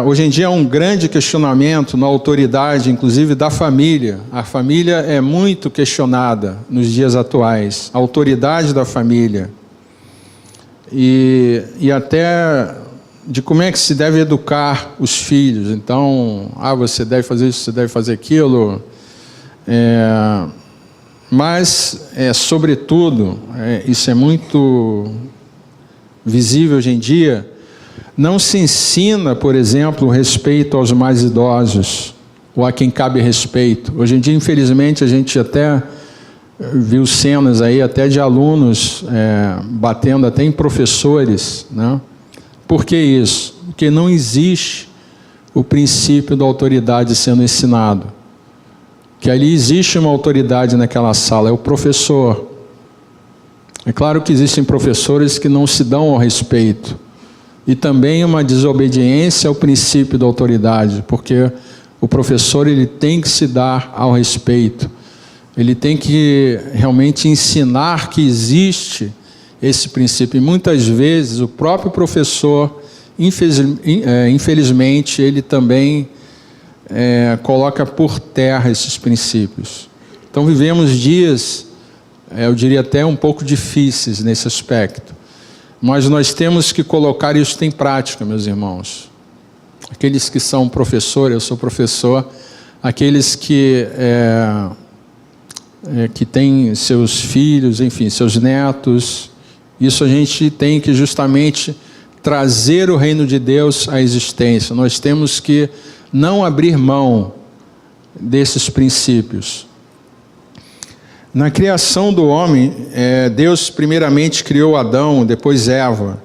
Hoje em dia há um grande questionamento na autoridade, inclusive da família. A família é muito questionada nos dias atuais, a autoridade da família. E até de como é que se deve educar os filhos. Então, você deve fazer isso, você deve fazer aquilo. Mas, sobretudo, isso é muito visível hoje em dia, não se ensina, por exemplo, o respeito aos mais idosos, ou a quem cabe respeito. Hoje em dia, infelizmente, a gente até viu cenas aí, até de alunos batendo até em professores, né? Por que isso? Porque não existe o princípio da autoridade sendo ensinado. Que ali existe uma autoridade naquela sala, é o professor. É claro que existem professores que não se dão ao respeito. E também uma desobediência ao princípio da autoridade, porque o professor ele tem que se dar ao respeito. Ele tem que realmente ensinar que existe esse princípio. E muitas vezes o próprio professor, infelizmente, ele também coloca por terra esses princípios. Então vivemos dias, eu diria até um pouco difíceis nesse aspecto. Mas nós temos que colocar isso em prática, meus irmãos. Aqueles que são professores, eu sou professor, aqueles que têm seus filhos, enfim, seus netos, isso a gente tem que justamente trazer o reino de Deus à existência. Nós temos que não abrir mão desses princípios. Na criação do homem, Deus primeiramente criou Adão, depois Eva.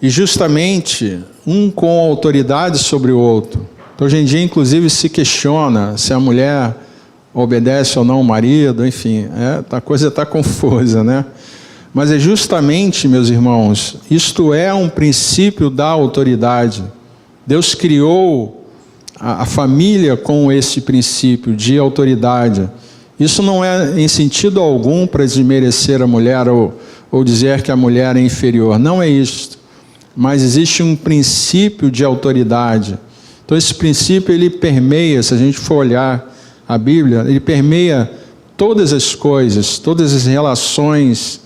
E justamente um com autoridade sobre o outro. Então, hoje em dia, inclusive, se questiona se a mulher obedece ou não o marido, enfim, a coisa está confusa, né? Mas é justamente, meus irmãos, isto é um princípio da autoridade. Deus criou a família com esse princípio de autoridade. Isso não é em sentido algum para desmerecer a mulher ou dizer que a mulher é inferior. Não é isso. Mas existe um princípio de autoridade. Então esse princípio ele permeia, se a gente for olhar a Bíblia, ele permeia todas as coisas, todas as relações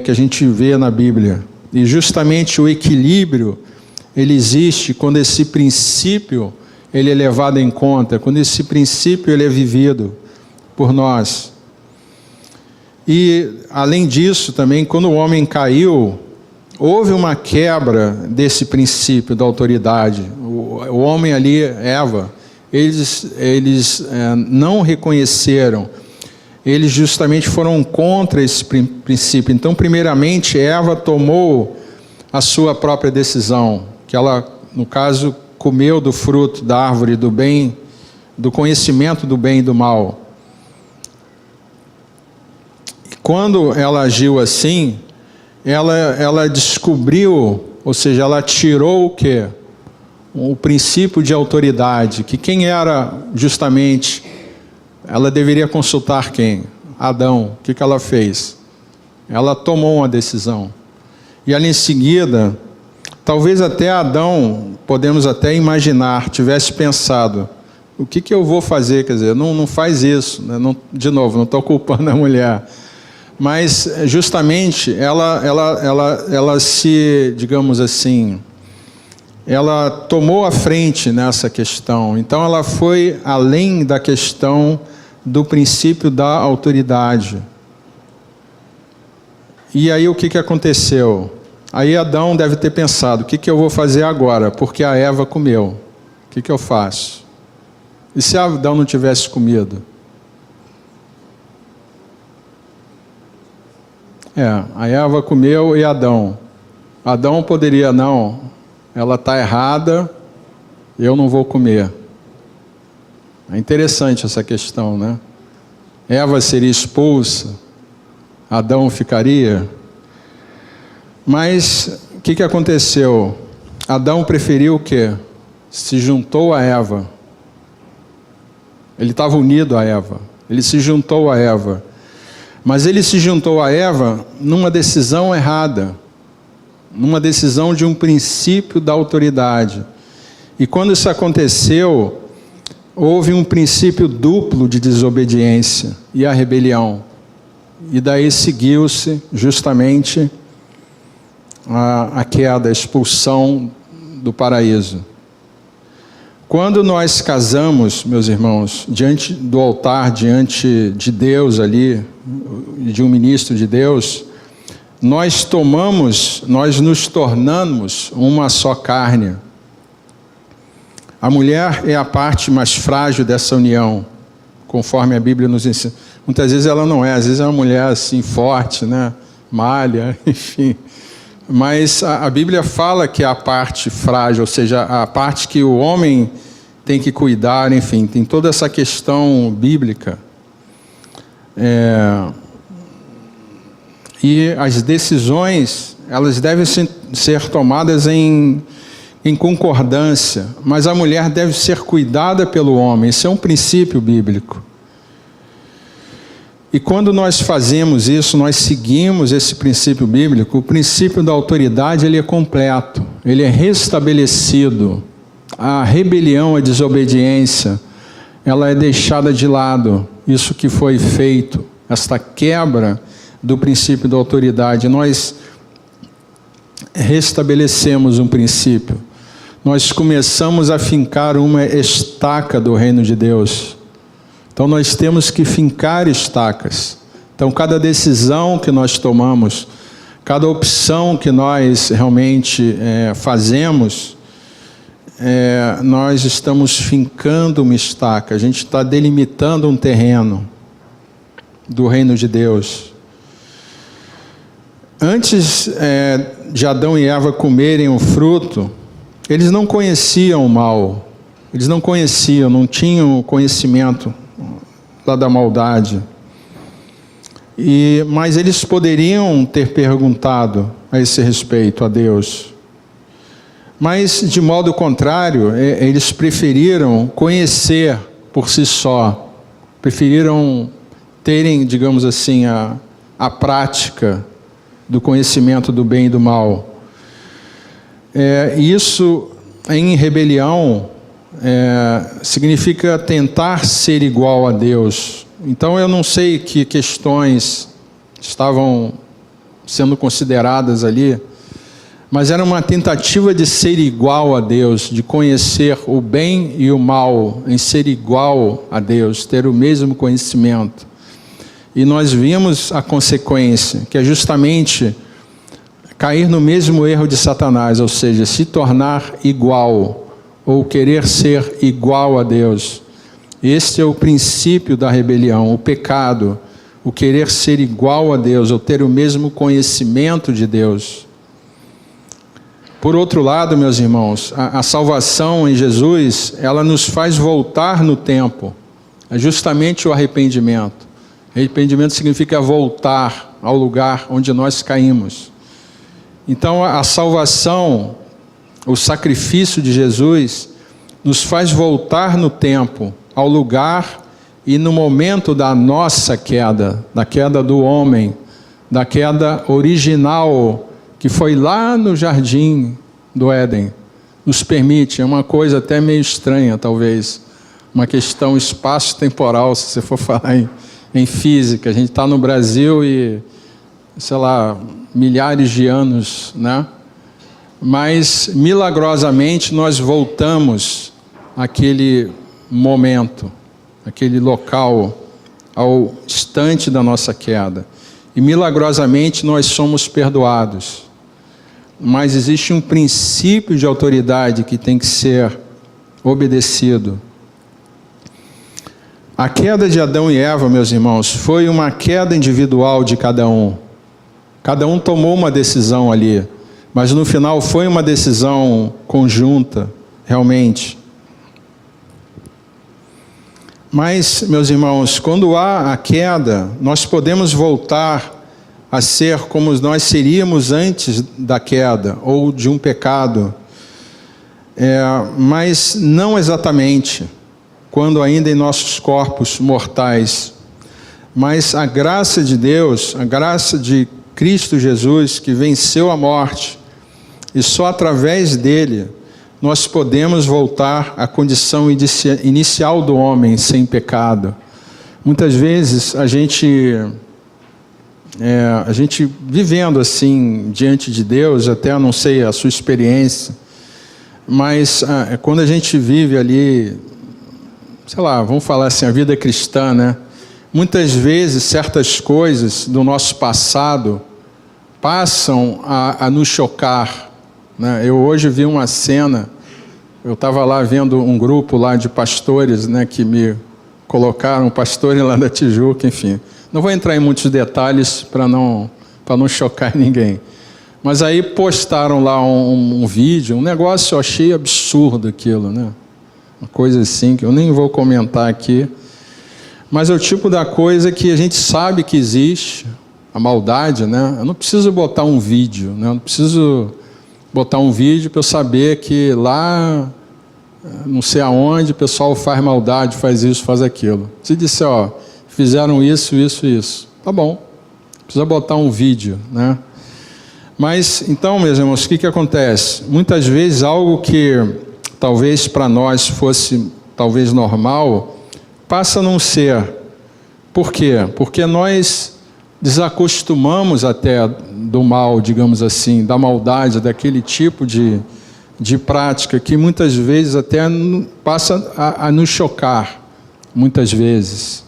que a gente vê na Bíblia. E justamente o equilíbrio ele existe quando esse princípio ele é levado em conta, quando esse princípio ele é vivido por nós. E, além disso, também, quando o homem caiu, houve uma quebra desse princípio da autoridade. O homem ali, Eva, eles não reconheceram, eles justamente foram contra esse princípio. Então, primeiramente, Eva tomou a sua própria decisão, que ela, no caso, comeu do fruto da árvore do bem, do conhecimento do bem e do mal. E quando ela agiu assim, ela descobriu, ou seja, ela tirou o quê? O princípio de autoridade, que quem era justamente, ela deveria consultar quem? Adão. O que ela fez? Ela tomou uma decisão. E ali em seguida, talvez até Adão, podemos até imaginar, tivesse pensado, o que eu vou fazer? Quer dizer, não faz isso, né? Não, de novo, não estou culpando a mulher. Mas, justamente, ela se, digamos assim, ela tomou a frente nessa questão. Então, ela foi além da questão do princípio da autoridade. E aí, o que aconteceu? Aí, Adão deve ter pensado, o que eu vou fazer agora? Porque a Eva comeu. O que eu faço? E se Adão não tivesse comido? A Eva comeu e Adão. Adão poderia, não, ela está errada, eu não vou comer. É interessante essa questão, né? Eva seria expulsa, Adão ficaria. Mas o que aconteceu? Adão preferiu o quê? Se juntou a Eva. Ele estava unido a Eva. Ele se juntou a Eva. Mas ele se juntou a Eva numa decisão errada, numa decisão de um princípio da autoridade. E quando isso aconteceu, houve um princípio duplo de desobediência e a rebelião. E daí seguiu-se justamente a queda, a expulsão do paraíso. Quando nós casamos, meus irmãos, diante do altar, diante de Deus ali, de um ministro de Deus, nós nos tornamos uma só carne. A mulher é a parte mais frágil dessa união, conforme a Bíblia nos ensina. Muitas vezes ela não é, às vezes é uma mulher assim forte, né? Malha, enfim. Mas a Bíblia fala que é a parte frágil, ou seja, a parte que o homem tem que cuidar, enfim, tem toda essa questão bíblica. E as decisões, elas devem ser tomadas em concordância, mas a mulher deve ser cuidada pelo homem, isso é um princípio bíblico. E quando nós fazemos isso, nós seguimos esse princípio bíblico, o princípio da autoridade ele é completo, ele é restabelecido. A rebelião, a desobediência, ela é deixada de lado. Isso que foi feito, esta quebra do princípio da autoridade, nós restabelecemos um princípio. Nós começamos a fincar uma estaca do reino de Deus. Então nós temos que fincar estacas. Então cada decisão que nós tomamos, cada opção que nós realmente fazemos, nós estamos fincando uma estaca, a gente está delimitando um terreno do reino de Deus. Antes de Adão e Eva comerem o fruto, eles não conheciam o mal, eles não conheciam, não tinham conhecimento lá da maldade. Mas eles poderiam ter perguntado a esse respeito a Deus. Mas, de modo contrário, eles preferiram conhecer por si só, preferiram terem, digamos assim, a prática do conhecimento do bem e do mal. Isso, em rebelião, significa tentar ser igual a Deus. Então, eu não sei que questões estavam sendo consideradas ali, mas era uma tentativa de ser igual a Deus, de conhecer o bem e o mal, em ser igual a Deus, ter o mesmo conhecimento. E nós vimos a consequência, que é justamente cair no mesmo erro de Satanás, ou seja, se tornar igual, ou querer ser igual a Deus. Este é o princípio da rebelião, o pecado, o querer ser igual a Deus, ou ter o mesmo conhecimento de Deus. Por outro lado, meus irmãos, a salvação em Jesus, ela nos faz voltar no tempo. É justamente o arrependimento. Arrependimento significa voltar ao lugar onde nós caímos. Então, a salvação, o sacrifício de Jesus, nos faz voltar no tempo, ao lugar e no momento da nossa queda, da queda do homem, da queda original, que foi lá no jardim do Éden. Nos permite, é uma coisa até meio estranha, talvez, uma questão espaço-temporal, se você for falar em física. A gente está no Brasil e, sei lá, milhares de anos, né? Mas, milagrosamente, nós voltamos àquele momento, àquele local, ao instante da nossa queda. E, milagrosamente, nós somos perdoados. Mas existe um princípio de autoridade que tem que ser obedecido. A queda de Adão e Eva, meus irmãos, foi uma queda individual de cada um. Cada um tomou uma decisão ali, mas no final foi uma decisão conjunta, realmente. Mas, meus irmãos, quando há a queda, nós podemos voltar a ser como nós seríamos antes da queda, ou de um pecado. Mas não exatamente, quando ainda em nossos corpos mortais. Mas a graça de Deus, a graça de Cristo Jesus, que venceu a morte, e só através dele nós podemos voltar à condição inicial do homem sem pecado. Muitas vezes a gente vivendo assim diante de Deus, até não sei a sua experiência, mas quando a gente vive ali, sei lá, vamos falar assim, a vida cristã, né? Muitas vezes certas coisas do nosso passado passam a nos chocar, né? Eu hoje vi uma cena, eu estava lá vendo um grupo lá de pastores, né, que me colocaram, pastores lá da Tijuca, enfim. Não vou entrar em muitos detalhes para não chocar ninguém. Mas aí postaram lá um vídeo, um negócio, eu achei absurdo aquilo, né? Uma coisa assim, que eu nem vou comentar aqui. Mas é o tipo da coisa que a gente sabe que existe, a maldade, né? Eu não preciso botar um vídeo, né? Eu não preciso botar um vídeo para eu saber que lá, não sei aonde, o pessoal faz maldade, faz isso, faz aquilo. Se disser, ó, fizeram isso, isso, isso. Tá bom. Não precisa botar um vídeo, né? Mas, então, meus irmãos, o que acontece? Muitas vezes algo que talvez para nós fosse talvez normal, passa a não ser. Por quê? Porque nós desacostumamos até do mal, digamos assim, da maldade, daquele tipo de prática que muitas vezes até passa a nos chocar, muitas vezes.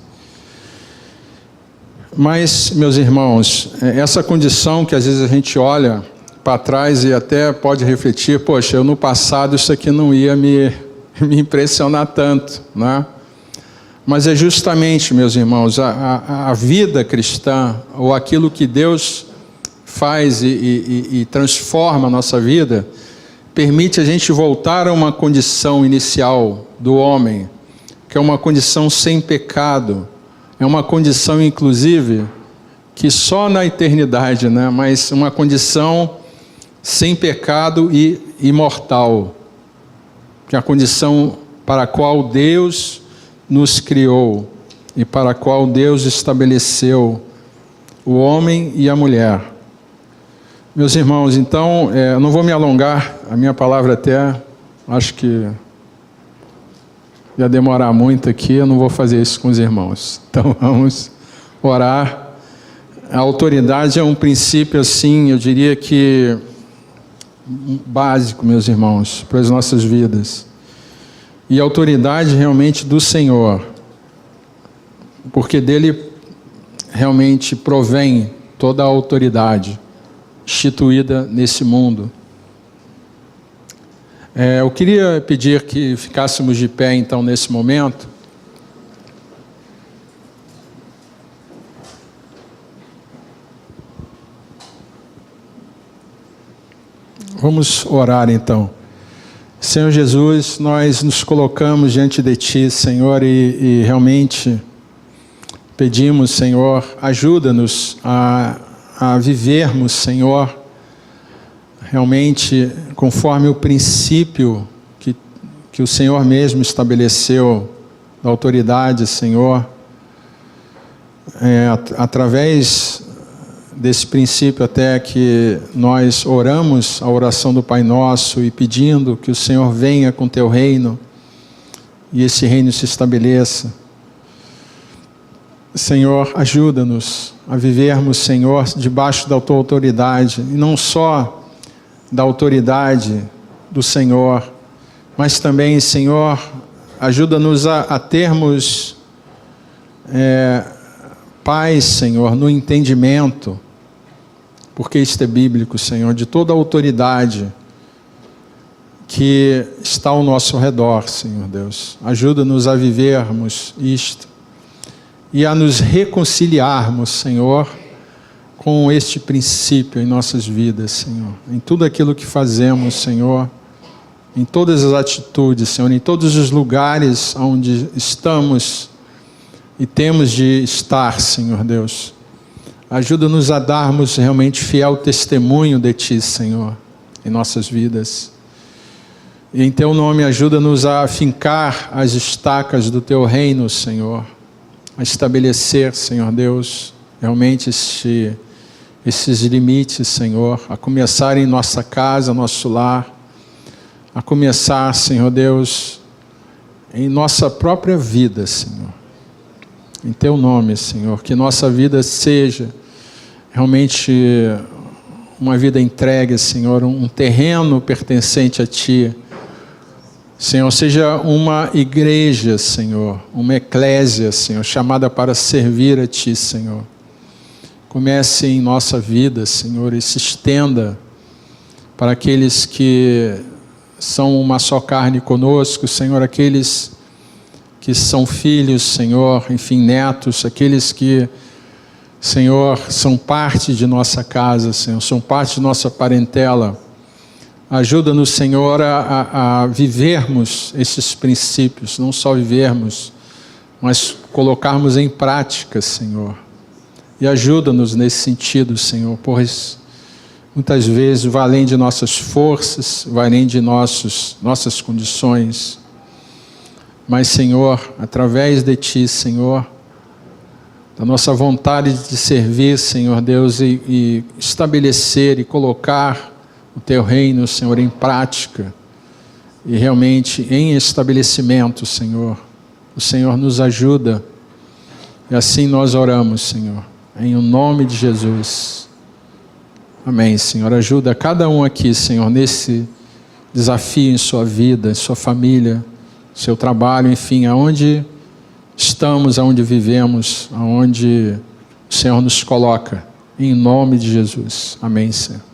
Mas, meus irmãos, essa condição que às vezes a gente olha para trás e até pode refletir, poxa, eu no passado isso aqui não ia me impressionar tanto, né? Mas é justamente, meus irmãos, a vida cristã, ou aquilo que Deus faz e transforma a nossa vida, permite a gente voltar a uma condição inicial do homem, que é uma condição sem pecado. É uma condição, inclusive, que só na eternidade, né? Mas uma condição sem pecado e imortal, que é a condição para a qual Deus nos criou e para a qual Deus estabeleceu o homem e a mulher. Meus irmãos, então, eu não vou me alongar, a minha palavra até, acho que ia demorar muito aqui, eu não vou fazer isso com os irmãos. Então vamos orar. A autoridade é um princípio assim, eu diria que básico, meus irmãos, para as nossas vidas. E a autoridade realmente do Senhor, porque dele realmente provém toda a autoridade instituída nesse mundo. Eu queria pedir que ficássemos de pé, então, nesse momento. Vamos orar, então. Senhor Jesus, nós nos colocamos diante de Ti, Senhor, e realmente pedimos, Senhor, ajuda-nos a vivermos, Senhor, realmente conforme o princípio que o Senhor mesmo estabeleceu da autoridade, Senhor, através desse princípio até que nós oramos a oração do Pai Nosso e pedindo que o Senhor venha com Teu reino e esse reino se estabeleça. Senhor, ajuda-nos a vivermos, Senhor, debaixo da Tua autoridade, e não só da autoridade do Senhor, mas também, Senhor, ajuda-nos a termos paz, Senhor, no entendimento, porque isto é bíblico, Senhor, de toda a autoridade que está ao nosso redor, Senhor Deus. Ajuda-nos a vivermos isto e a nos reconciliarmos, Senhor, com este princípio em nossas vidas, Senhor. Em tudo aquilo que fazemos, Senhor, em todas as atitudes, Senhor, em todos os lugares onde estamos e temos de estar, Senhor Deus. Ajuda-nos a darmos realmente fiel testemunho de Ti, Senhor, em nossas vidas. E em Teu nome ajuda-nos a fincar as estacas do Teu reino, Senhor, a estabelecer, Senhor Deus, realmente esses limites, Senhor, a começar em nossa casa, nosso lar, a começar, Senhor Deus, em nossa própria vida, Senhor. Em Teu nome, Senhor, que nossa vida seja realmente uma vida entregue, Senhor, um terreno pertencente a Ti. Senhor, seja uma igreja, Senhor, uma eclésia, Senhor, chamada para servir a Ti, Senhor. Comece em nossa vida, Senhor, e se estenda para aqueles que são uma só carne conosco, Senhor, aqueles que são filhos, Senhor, enfim, netos, aqueles que, Senhor, são parte de nossa casa, Senhor, são parte de nossa parentela. Ajuda-nos, Senhor, a vivermos esses princípios, não só vivermos, mas colocarmos em prática, Senhor. E ajuda-nos nesse sentido, Senhor, pois muitas vezes vai além de nossas forças, vai além de nossas condições. Mas, Senhor, através de Ti, Senhor, da nossa vontade de servir, Senhor Deus, e estabelecer e colocar o Teu reino, Senhor, em prática e realmente em estabelecimento, Senhor. O Senhor nos ajuda e assim nós oramos, Senhor, em o nome de Jesus. Amém, Senhor. Ajuda cada um aqui, Senhor, nesse desafio em sua vida, em sua família, seu trabalho, enfim, aonde estamos, aonde vivemos, aonde o Senhor nos coloca, em nome de Jesus. Amém, Senhor.